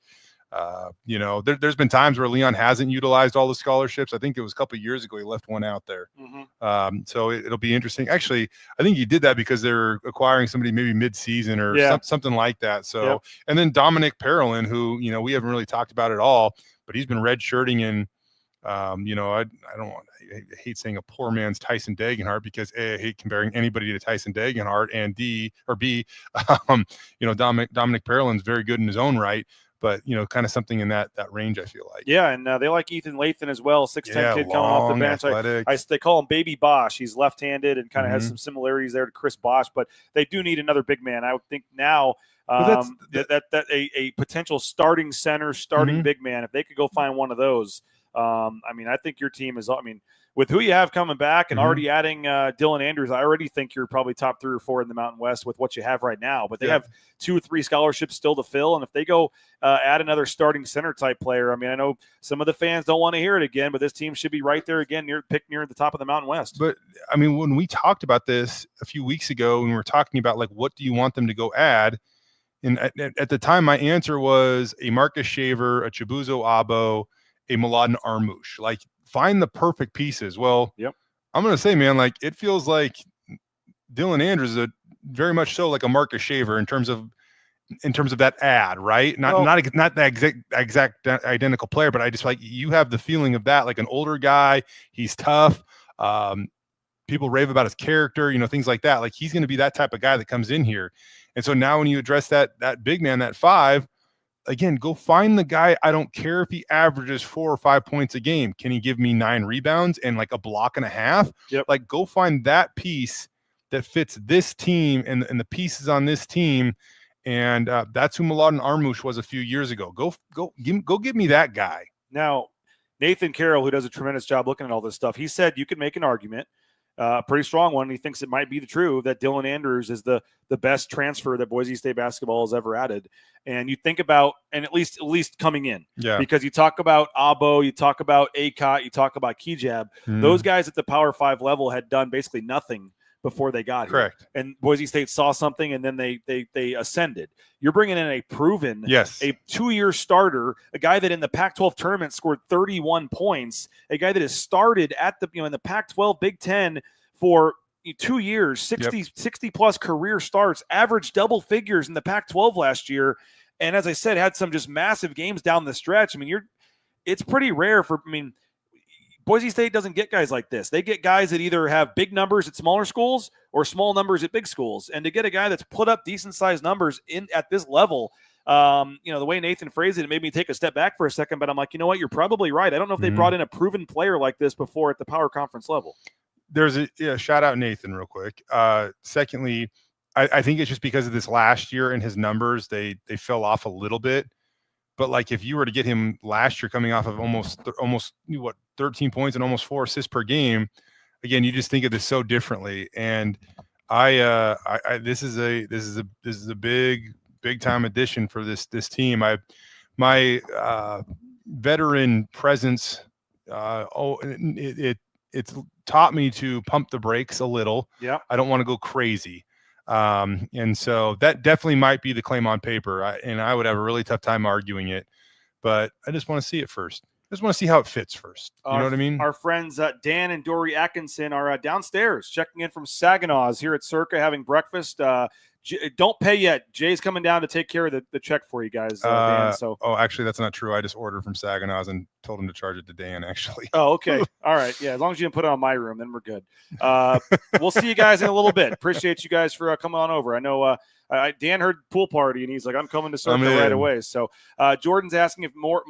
there's been times where Leon hasn't utilized all the scholarships. I think it was a couple of years ago he left one out there. So it'll be interesting. Actually, I think he did that because they're acquiring somebody maybe mid-season or something like that. So And then Dominic Parolin, who we haven't really talked about at all, but he's been redshirting in. I hate saying a poor man's Tyson Degenhart, because A, I hate comparing anybody to Tyson Degenhart, and B, Dominic Parolin's very good in his own right. But, kind of something in that range, I feel like. Yeah, and they like Ethan Lathan as well, 6'10" kid coming off the bench. They call him Baby Bosch. He's left-handed and kind of has some similarities there to Chris Bosch, but they do need another big man. I would think now that a potential starting center, big man, if they could go find one of those, I think your team is – with who you have coming back and already adding Dylan Andrews, I already think you're probably top 3 or 4 in the Mountain West with what you have right now. But they have 2 or 3 scholarships still to fill, and if they go add another starting center type player, I know some of the fans don't want to hear it again, but this team should be right there again, near the top of the Mountain West. But when we talked about this a few weeks ago, when we were talking about like what do you want them to go add, and at the time my answer was a Marcus Shaver, a Chibuzo Abo, a Mladen Armouche. Like, find the perfect pieces. Well, Yep. I'm going to say, man, like, it feels like Dylan Andrews is very much so like a Marcus Shaver in terms of that ad, right? Not the exact identical player, but I just like, you have the feeling of that, like an older guy. He's tough. People rave about his character, things like that. Like, he's going to be that type of guy that comes in here. And so now when you address that big man, that 5, again, go find the guy. I don't care if he averages 4 or 5 points a game. Can he give me 9 rebounds and like a block and a half? Yep. Like, go find that piece that fits this team and the pieces on this team. And that's who Mladen Armouche was a few years ago. Go give me that guy. Now, Nathan Carroll, who does a tremendous job looking at all this stuff, he said you could make an argument, a pretty strong one. He thinks it might be true that Dylan Andrews is the best transfer that Boise State basketball has ever added. And you think about, and at least coming in, because you talk about Abo, you talk about Akot, you talk about Kijab. Those guys at the Power 5 level had done basically nothing before they got here. Correct. And Boise State saw something, and then they ascended. You're bringing in a proven, a 2-year starter, a guy that in the Pac-12 tournament scored 31 points, a guy that has started at the in the Pac-12 Big Ten for 2 years, 60 plus career starts, averaged double figures in the Pac-12 last year, and as I said, had some just massive games down the stretch. I mean, it's pretty rare for. Boise State doesn't get guys like this. They get guys that either have big numbers at smaller schools or small numbers at big schools. And to get a guy that's put up decent-sized numbers at this level, the way Nathan phrased it made me take a step back for a second. But I'm like, you know what? You're probably right. I don't know if they brought in a proven player like this before at the Power Conference level. There's shout out Nathan real quick. Secondly, I think it's just because of this last year and his numbers, they fell off a little bit. But like, if you were to get him last year coming off of almost 13 points and almost 4 assists per game, again, you just think of this so differently. And this is a big time addition for this team. My veteran presence, it's taught me to pump the brakes a little. Yeah, I don't want to go crazy. And so that definitely might be the claim on paper. I would have a really tough time arguing it, but I just want to see it first. I just want to see how it fits first. You know what I mean? Our friends Dan and Dory Atkinson are downstairs checking in from Saginaw's here at Circa having breakfast. Don't pay yet. Jay's coming down to take care of the check for you guys, Dan. So. Oh, actually, that's not true. I just ordered from Saginaw's and told him to charge it to Dan, actually. Oh, okay. All right. Yeah, as long as you didn't put it on my room, then we're good. We'll see you guys in a little bit. Appreciate you guys for coming on over. I know Dan heard pool party, and he's like, I'm coming to Circa right away. So Jordan's asking if more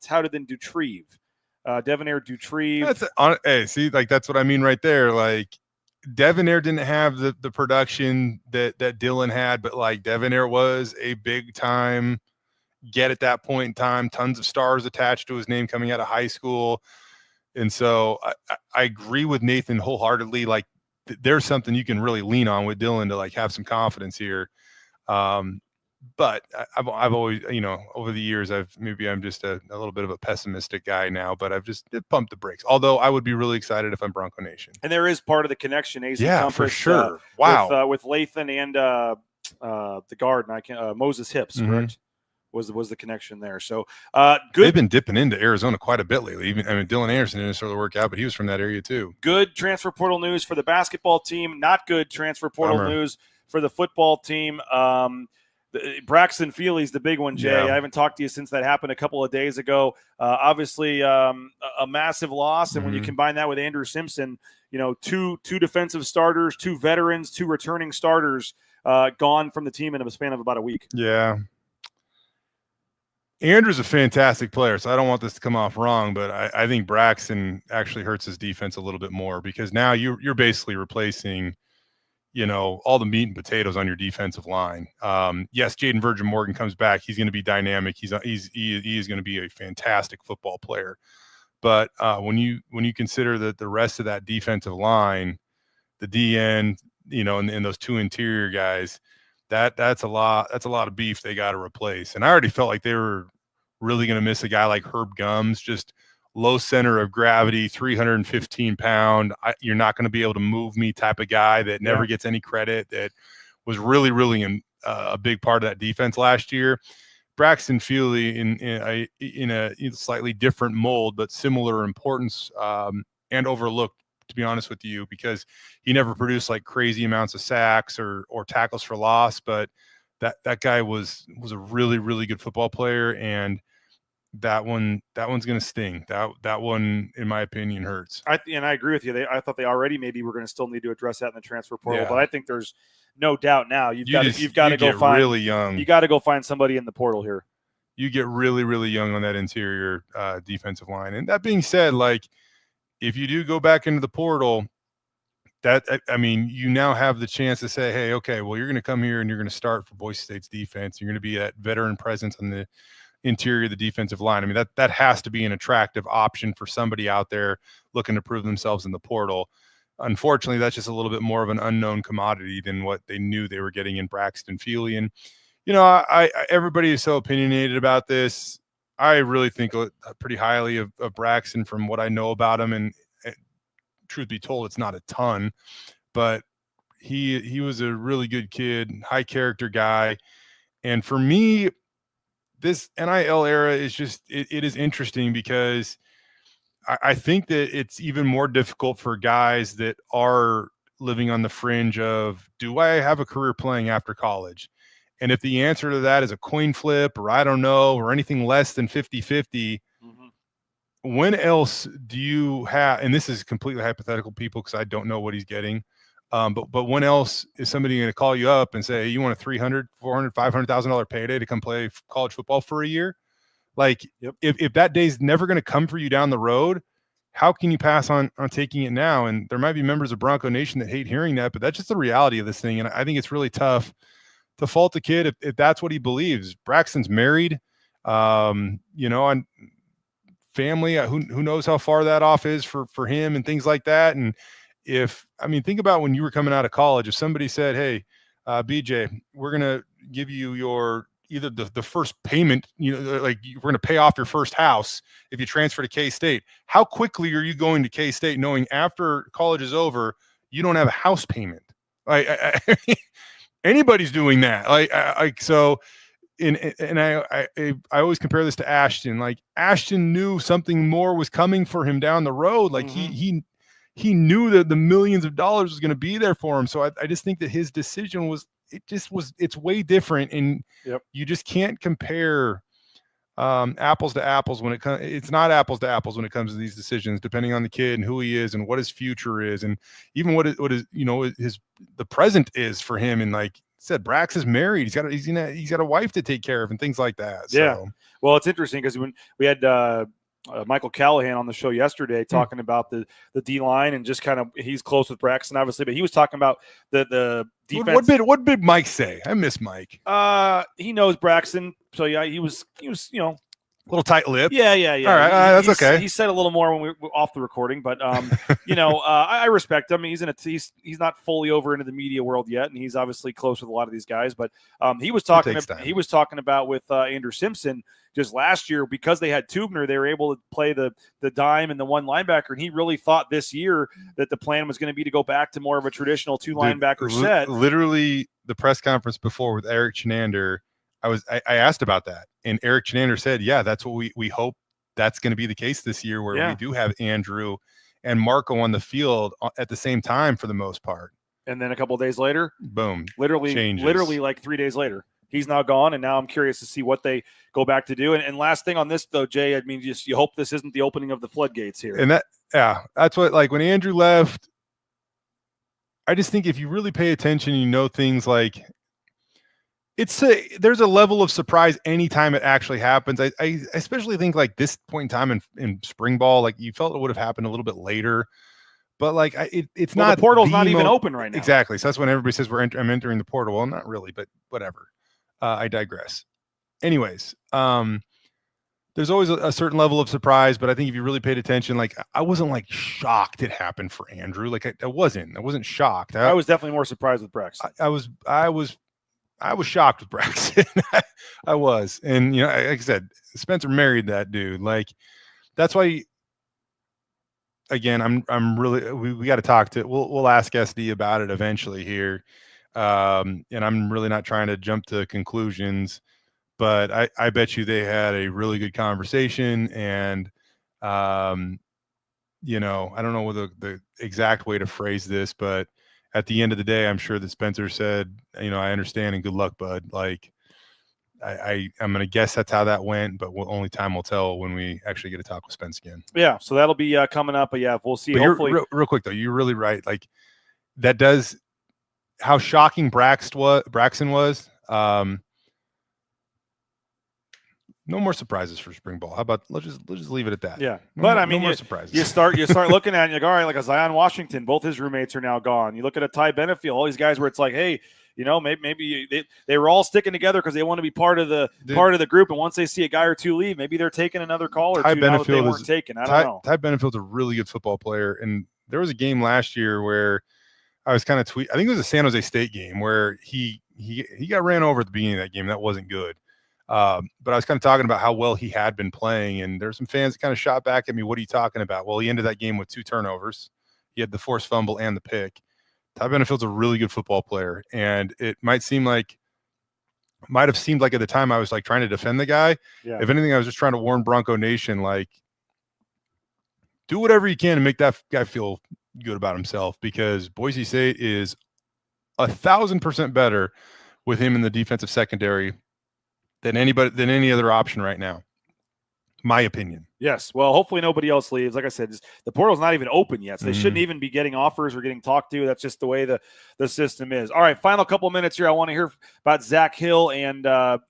touted than Dutrieve. Devonair Dutrieve. Hey, see, like, that's what I mean right there. Like, Devonair didn't have the production that Dylan had, but like, Devonair was a big time get at that point in time, tons of stars attached to his name coming out of high school. And so I agree with Nathan wholeheartedly. Like, there's something you can really lean on with Dylan to like have some confidence here. But I've always, over the years, I'm just a little bit of a pessimistic guy now, but I've just pumped the brakes. Although I would be really excited if I'm Bronco Nation. And there is part of the connection, AZ Compass, for sure. Wow. With Lathan and the guard, and Moses Hips, correct? Was the connection there? So good. They've been dipping into Arizona quite a bit lately. Dylan Anderson didn't sort of work out, but he was from that area too. Good transfer portal news for the basketball team. Not good transfer portal news for the football team. Braxton Feely's the big one, Jay. Yeah. I haven't talked to you since that happened a couple of days ago. Obviously, a massive loss, and when you combine that with Andrew Simpson, two defensive starters, 2 veterans, 2 returning starters gone from the team in a span of about a week. Yeah. Andrew's a fantastic player, so I don't want this to come off wrong, but I think Braxton actually hurts his defense a little bit more, because now you're basically replacing all the meat and potatoes on your defensive line. Yes, Jaden Virgin Morgan comes back. He's going to be dynamic. He is going to be a fantastic football player. But when you consider that the rest of that defensive line, the DN, and those 2 interior guys, that's a lot of beef they got to replace. And I already felt like they were really going to miss a guy like Herb Gums, just low center of gravity, 315 pound. You're not going to be able to move me type of guy that never gets any credit, that was really, really a big part of that defense last year. Braxton Feely in a slightly different mold, but similar importance and overlooked, to be honest with you, because he never produced like crazy amounts of sacks or tackles for loss. But that guy was a really, really good football player, and that one's going to sting. That one, in my opinion, hurts. I agree with you. I thought they already maybe were going to still need to address that in the transfer portal, Yeah. but I think there's no doubt now you've got to go find really young. You got to go find somebody in the portal here. You get really, really young on that interior defensive line. And that being said, like if you do go back into the portal, you now have the chance to say, hey, okay, well, you're going to come here and you're going to start for Boise State's defense. You're going to be that veteran presence on the interior of the defensive line. I mean, that has to be an attractive option for somebody out there looking to prove themselves in the portal. Unfortunately, that's just a little bit more of an unknown commodity than what they knew they were getting in Braxton Feely. And, everybody is so opinionated about this. I really think pretty highly of Braxton from what I know about him. And truth be told, it's not a ton, but he was a really good kid, high character guy. And for me, this NIL era is just, it is interesting because I think that it's even more difficult for guys that are living on the fringe of, do I have a career playing after college? And if the answer to that is a coin flip or I don't know, or anything less than 50-50, when else do you have, and this is completely hypothetical, people, because I don't know what he's getting, but when else is somebody going to call you up and say, you want a $300,000, $400,000, $500,000 payday to come play college football for a year? Like, if that day's never going to come for you down the road, how can you pass on taking it now? And there might be members of Bronco Nation that hate hearing that, but that's just the reality of this thing. And I think it's really tough to fault the kid if that's what he believes. Braxton's married, and family, who knows how far that off is for him and things like that. And think about when you were coming out of college, if somebody said, hey, BJ, we're going to give you either the first payment, like we're going to pay off your first house if you transfer to K-State. How quickly are you going to K-State knowing after college is over, you don't have a house payment? Anybody's doing that. I always compare this to Ashton. Like Ashton knew something more was coming for him down the road. Like he knew that the millions of dollars was going to be there for him. So I just think that his decision it's way different. And you just can't compare apples to apples when it's not apples to apples when it comes to these decisions, depending on the kid and who he is and what his future is. And even what is the present is for him. And like said, Brax is married. He's got a wife to take care of and things like that. Yeah. So. Well, it's interesting because when we had Michael Callahan on the show yesterday talking about the D line and just kind of, he's close with Braxton obviously, but he was talking about the defense. What did Mike say? I miss Mike. He knows Braxton. So yeah, he was, a little tight-lipped. Yeah. All right, that's okay. He said a little more when we were off the recording, but I respect him. He's he's not fully over into the media world yet, and he's obviously close with a lot of these guys. But he was talking about with Andrew Simpson just last year, because they had Tubner, they were able to play the dime and the one linebacker, and he really thought this year that the plan was going to be to go back to more of a traditional two linebacker set. Literally, the press conference before with Eric Chenander, I asked about that, and Eric Chenander said, yeah, that's what we hope that's going to be the case this year, where we do have Andrew and Marco on the field at the same time for the most part. And then a couple of days later, boom, literally like 3 days later, he's now gone. And now I'm curious to see what they go back to do. And last thing on this though, Jay, you hope this isn't the opening of the floodgates here. And that's what, like when Andrew left, I just think if you really pay attention, things like, there's a level of surprise anytime it actually happens. I especially think like this point in time in spring ball, like you felt it would have happened a little bit later, but like it's not. The portal's not even open right now. Exactly. So that's when everybody says I'm entering the portal. Well, not really, but whatever. I digress. Anyways, there's always a certain level of surprise, but I think if you really paid attention, like I wasn't like shocked it happened for Andrew. Like I wasn't shocked. I was definitely more surprised with Braxton. I was shocked with Braxton. I was. And, like I said, Spencer married that dude. Like, that's why, again, I'm really, we got to talk to, we'll ask SD about it eventually here. And I'm really not trying to jump to conclusions, but I bet you they had a really good conversation. And, you know, I don't know what the exact way to phrase this, but at the end of the day, I'm sure that Spencer said, you know, I understand and good luck, bud. Like, I'm going to guess that's how that went, but only time will tell when we actually get to talk with Spence again. Yeah, so that'll be coming up. But yeah, we'll see. But hopefully, real quick though, you're really right. Like, that does how shocking Braxton was. No more surprises for spring ball. How about let's just leave it at that. Yeah, no, but I mean, no more surprises. You start looking at it, and you're like, all right, like a Zion Washington, both his roommates are now gone. You look at a Ty Benefield, all these guys where it's like, hey, you know, maybe they were all sticking together because they want to be part of the group, and once they see a guy or two leave, maybe they're taking another call or two now that they weren't taken. I don't know. Ty Benefield's a really good football player, and there was a game last year where I was kind of I think it was a San Jose State game where he got ran over at the beginning of that game. That wasn't good. But I was kind of talking about how well he had been playing, and there's some fans that kind of shot back at me. What are you talking about? Well, he ended that game with 2 turnovers. He had the forced fumble and the pick. Ty Benefield's a really good football player, and it might have seemed like at the time I was like trying to defend the guy. Yeah. If anything, I was just trying to warn Bronco Nation, like, do whatever you can to make that guy feel good about himself, because Boise State is 1,000% better with him in the defensive secondary than any other option right now. My opinion. Yes. Well, hopefully nobody else leaves. Like I said, the portal's not even open yet, so they shouldn't even be getting offers or getting talked to. That's just the way the system is. All right, final couple of minutes here. I want to hear about Zach Hill and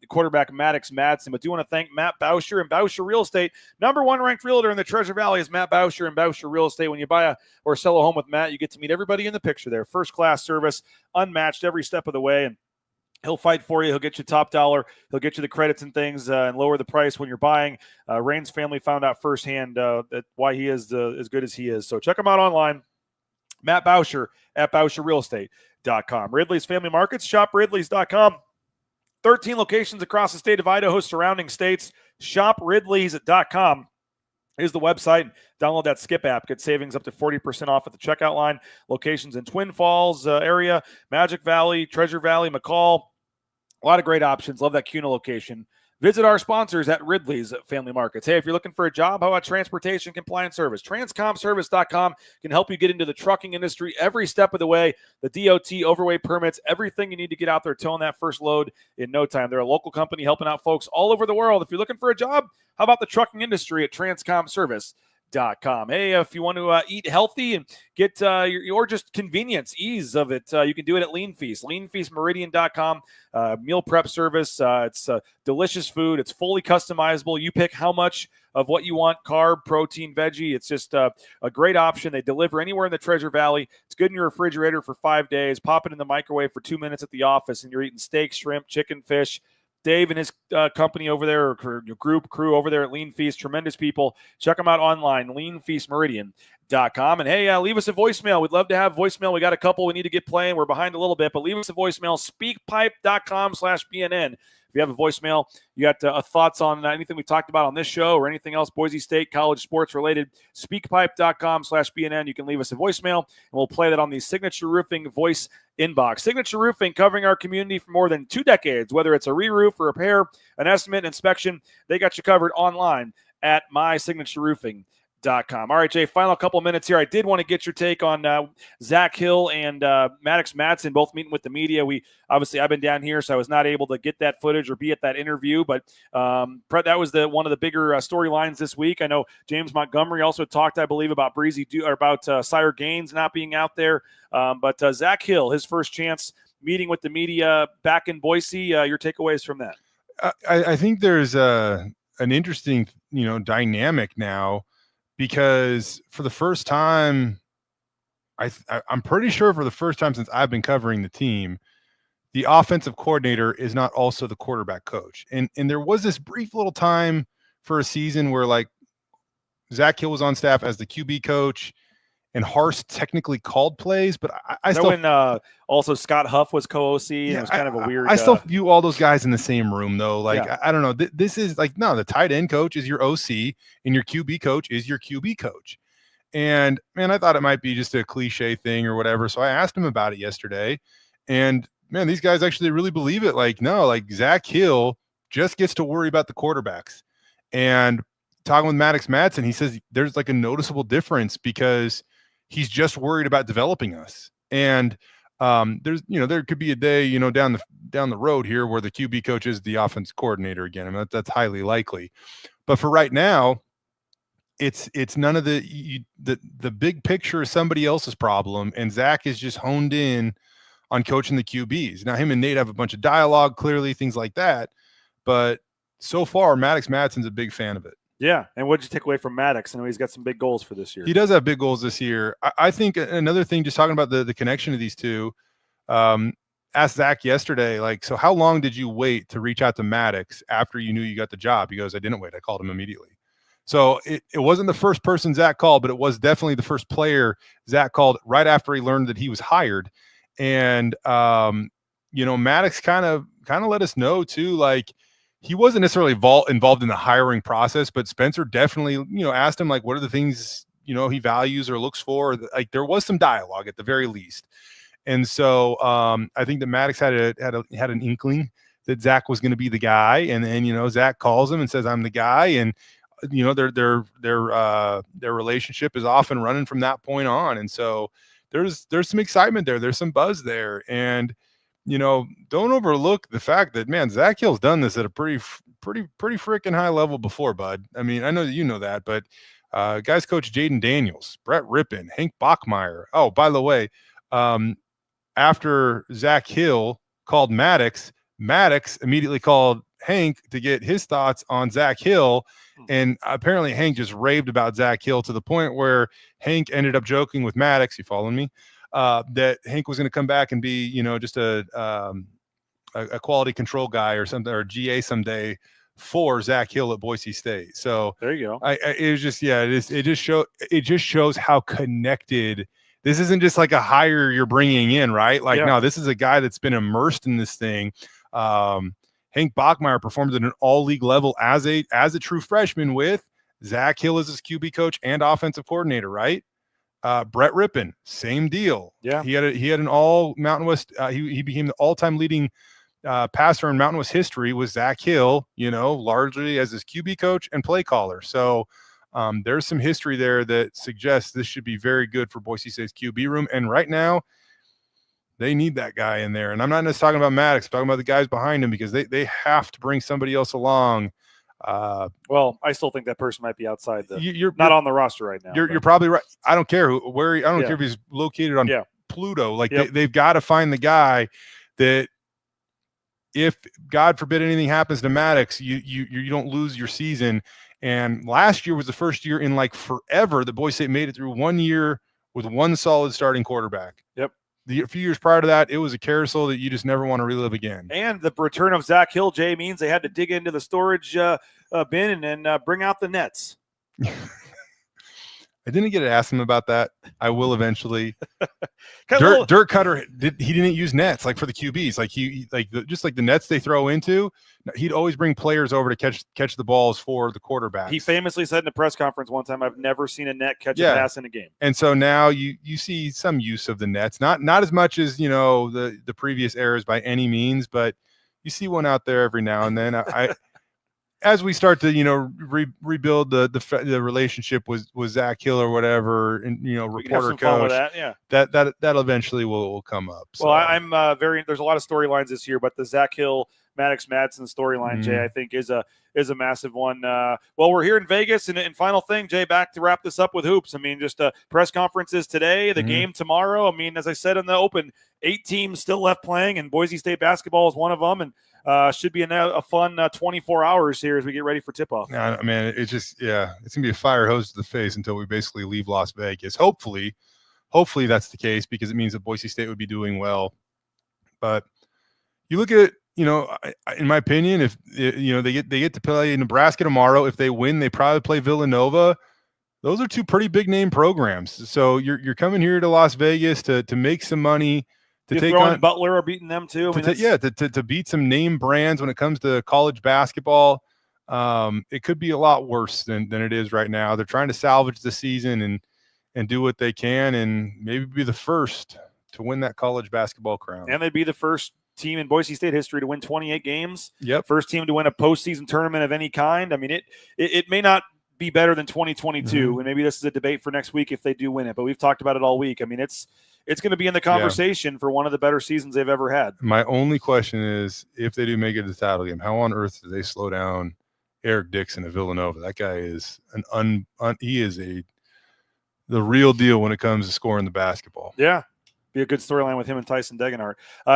quarterback Maddox Madsen, but do want to thank Matt Bauscher and Bauscher Real Estate. #1 ranked realtor in the Treasure Valley is Matt Bauscher and Bauscher Real Estate. When you buy or sell a home with Matt, you get to meet everybody in the picture there. First-class service, unmatched every step of the way, and he'll fight for you. He'll get you top dollar. He'll get you the credits and things and lower the price when you're buying. Rain's family found out firsthand that why he is as good as he is. So check him out online. Matt Bauscher at BauscherRealEstate.com. Ridley's Family Markets. Shop Ridley's.com. 13 locations across the state of Idaho, surrounding states. ShopRidleys.com is the website. Download that Skip app. Get savings up to 40% off at the checkout line. Locations in Twin Falls area, Magic Valley, Treasure Valley, McCall. A lot of great options. Love that CUNA location. Visit our sponsors at Ridley's Family Markets. Hey, if you're looking for a job, how about transportation compliance service? Transcomservice.com can help you get into the trucking industry every step of the way. The DOT, overweight permits, everything you need to get out there towing that first load in no time. They're a local company helping out folks all over the world. If you're looking for a job, how about the trucking industry at Transcomservice.com? Hey, if you want to eat healthy and get or just convenience, ease of it, you can do it at Lean Feast. LeanFeastMeridian.com, meal prep service. It's delicious food. It's fully customizable. You pick how much of what you want, carb, protein, veggie. It's just a great option. They deliver anywhere in the Treasure Valley. It's good in your refrigerator for 5 days. Pop it in the microwave for 2 minutes at the office, and you're eating steak, shrimp, chicken, fish. Dave and his company over there, or your crew over there at Lean Feast, tremendous people. Check them out online, leanfeastmeridian.com. And hey, leave us a voicemail. We'd love to have voicemail. We got a couple we need to get playing. We're behind a little bit, but leave us a voicemail, speakpipe.com/BNN. If you have a voicemail, you got thoughts on anything we talked about on this show or anything else Boise State college sports related, speakpipe.com/BNN. You can leave us a voicemail, and we'll play that on the Signature Roofing voice inbox. Signature Roofing, covering our community for more than 2 decades. Whether it's a re-roof, a repair, an estimate, inspection, they got you covered online at mysignatureroofing.com. All right, Jay, final couple minutes here. I did want to get your take on Zach Hill and Maddox Madsen both meeting with the media. I've been down here, so I was not able to get that footage or be at that interview, but that was one of the bigger storylines this week. I know James Montgomery also talked, I believe, about Sire Gaines not being out there, but Zach Hill, his first chance meeting with the media back in Boise. Your takeaways from that? I think there's an interesting dynamic now, because for the first time, I'm pretty sure for the first time since I've been covering the team, the offensive coordinator is not also the quarterback coach. And there was this brief little time for a season where like Zach Hill was on staff as the QB coach and Harst technically called plays, but I still when also Scott Huff was co-OC. And it was kind of a weird. I still view all those guys in the same room though. Like yeah. I don't know. This is like no. The tight end coach is your OC, and your QB coach is your QB coach. And man, I thought it might be just a cliche thing or whatever. So I asked him about it yesterday, and man, these guys actually really believe it. Like no, like Zach Hill just gets to worry about the quarterbacks. And talking with Maddox Madsen, he says there's like a noticeable difference because he's just worried about developing us. And there could be a day, down the road here where the QB coach is the offense coordinator again. I mean, that's highly likely. But for right now, it's none of the big picture is somebody else's problem, and Zach is just honed in on coaching the QBs. Now, him and Nate have a bunch of dialogue, clearly, things like that. But so far, Maddox Madsen's a big fan of it. Yeah, and what did you take away from Maddox? I know he's got some big goals for this year. He does have big goals this year. I think another thing, just talking about the connection of these two, asked Zach yesterday, like, so how long did you wait to reach out to Maddox after you knew you got the job? He goes, I didn't wait. I called him immediately. So it wasn't the first person Zach called, but it was definitely the first player Zach called right after he learned that he was hired. And, Maddox kind of let us know too, like, he wasn't necessarily involved in the hiring process, but Spencer definitely, asked him, like, what are the things, he values or looks for? Like, there was some dialogue at the very least. And so I think that Maddox had an inkling that Zach was going to be the guy. And then, Zach calls him and says, I'm the guy. And, their relationship is off and running from that point on. And so there's some excitement there. There's some buzz there. And, don't overlook the fact that, man, Zach Hill's done this at a pretty freaking high level before, bud. I mean, I know that you know that, but guys coach Jaden Daniels, Brett Rippon, Hank Bachmeyer. Oh, by the way, after Zach Hill called Maddox immediately called Hank to get his thoughts on Zach Hill. And apparently Hank just raved about Zach Hill to the point where Hank ended up joking with Maddox. You following me? That Hank was going to come back and be, just a quality control guy or something, or GA someday for Zach Hill at Boise State. So there you go. It just shows how connected. This isn't just like a hire you're bringing in, right? Like, no, this is a guy that's been immersed in this thing. Hank Bachmeyer performed at an all-league level as a true freshman with Zach Hill as his QB coach and offensive coordinator, right? Brett Rippon, same deal. Yeah, he had an all Mountain West. He became the all-time leading passer in Mountain West history with Zach Hill. Largely as his QB coach and play caller. So there's some history there that suggests this should be very good for Boise State's QB room. And right now, they need that guy in there. And I'm not just talking about Maddox, I'm talking about the guys behind him, because they have to bring somebody else along. Well, I still think that person might be outside you're not on the roster right now. You're probably right. I don't care where. I don't care if he's located on Pluto. Like, they've got to find the guy that, if God forbid anything happens to Maddox, you don't lose your season. And last year was the first year in like forever that Boise State made it through 1 year with one solid starting quarterback. Yep. A few years prior to that, it was a carousel that you just never want to relive again. And the return of Zach Hill, Jay, means they had to dig into the storage bin and bring out the nets. I didn't get to ask him about that. I will eventually. Dirk Cutter he didn't use nets like for the QBs. Like just like the nets they throw into. He'd always bring players over to catch the balls for the quarterback. He famously said in a press conference one time, "I've never seen a net catch a pass in a game." And so now you see some use of the nets, not as much as the previous eras by any means, but you see one out there every now and then. As we start to, rebuild the relationship with Zach Hill or whatever, and reporter coach, that eventually will come up. So. Well, I'm there's a lot of storylines this year, but the Zach Hill Maddox Madsen storyline, Jay, I think is a massive one. Well, we're here in Vegas, and final thing, Jay, back to wrap this up with hoops. I mean, just press conferences today, the game tomorrow. I mean, as I said in the open, 8 teams still left playing, and Boise State basketball is one of them, and should be a fun 24 hours here as we get ready for tip-off. Yeah, man, it's just, it's going to be a fire hose to the face until we basically leave Las Vegas. Hopefully that's the case, because it means that Boise State would be doing well. But you look at, in my opinion, if they get to play Nebraska tomorrow, if they win, they probably play Villanova. Those are 2 pretty big name programs. So you're coming here to Las Vegas to make some money. To take on Butler or beating them too. To beat some name brands when it comes to college basketball. It could be a lot worse than it is right now. They're trying to salvage the season and do what they can, and maybe be the first to win that college basketball crown. And they'd be the first team in Boise State history to win 28 games. Yep. First team to win a postseason tournament of any kind. I mean, it may not be better than 2022, and maybe this is a debate for next week if they do win it, but we've talked about it all week. I mean, it's going to be in the conversation for one of the better seasons they've ever had. My only question is, if they do make it to the title game, how on earth do they slow down Eric Dixon of Villanova? That guy is the real deal when it comes to scoring the basketball. Yeah. Be a good storyline with him and Tyson Degenhart.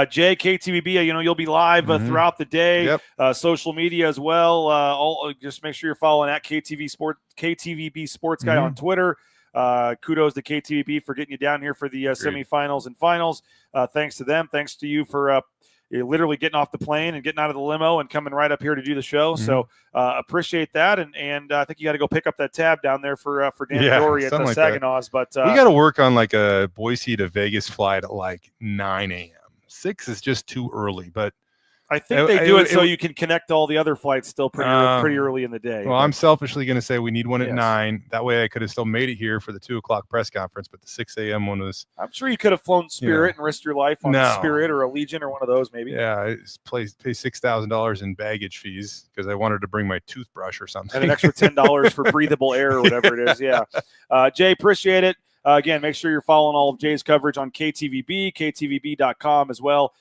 Jay, KTVB, you'll be live throughout the day, social media as well. Just make sure you're following at KTVB Sports Guy on Twitter. Kudos to KTVB for getting you down here for the semifinals and finals. Thanks to them. Thanks to you for literally getting off the plane and getting out of the limo and coming right up here to do the show. So appreciate that. And I think you got to go pick up that tab down there for Dan Dory at the like Saginaw's. But we got to work on like a Boise to Vegas flight at like 9 a.m. 6 is just too early, but I think they do it so you can connect all the other flights still pretty early in the day. Well, I'm selfishly going to say we need one at 9. That way I could have still made it here for the 2 o'clock press conference, but the 6 a.m. one was... I'm sure you could have flown Spirit and risked your life on Spirit or Allegiant or one of those maybe. Yeah, I pay $6,000 in baggage fees because I wanted to bring my toothbrush or something. And an extra $10 for breathable air or whatever it is, yeah. Jay, appreciate it. Again, make sure you're following all of Jay's coverage on KTVB, KTVB.com as well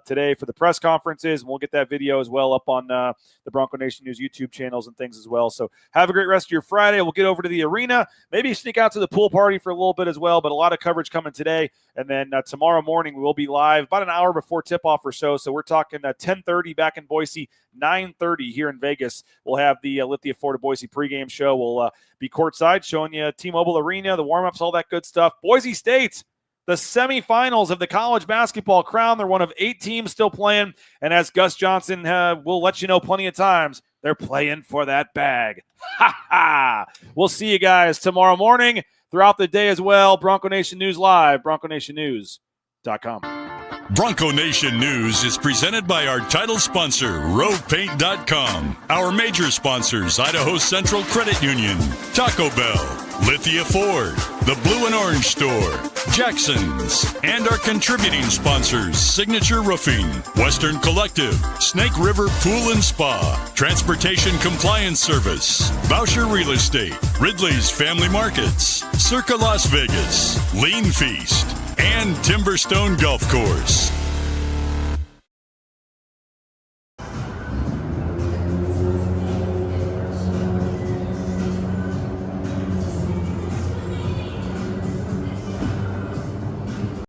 today for the press conferences. And we'll get that video as well up on the Bronco Nation News YouTube channels and things as well. So have a great rest of your Friday. We'll get over to the arena, maybe sneak out to the pool party for a little bit as well, but a lot of coverage coming today. And then tomorrow morning, we will be live about an hour before tip-off or so. So we're talking 10:30 back in Boise, 9:30 here in Vegas. We'll have the Lithia Florida Boise pregame show. We'll be courtside showing you T-Mobile Arena, the warm-ups, all that good stuff. Boise State, the semifinals of the college basketball crown. They're one of 8 teams still playing. And as Gus Johnson will let you know plenty of times, they're playing for that bag. Ha ha! We'll see you guys tomorrow morning, throughout the day as well. Bronco Nation News Live, BroncoNationNews.com. Bronco Nation News is presented by our title sponsor, RovePaint.com. Our major sponsors, Idaho Central Credit Union, Taco Bell, Lithia Ford, the Blue and Orange Store, Jackson's, and our contributing sponsors, Signature Roofing, Western Collective, Snake River Pool and Spa, Transportation Compliance Service, Boucher Real Estate, Ridley's Family Markets, Circa Las Vegas, Lean Feast, and Timberstone Golf Course.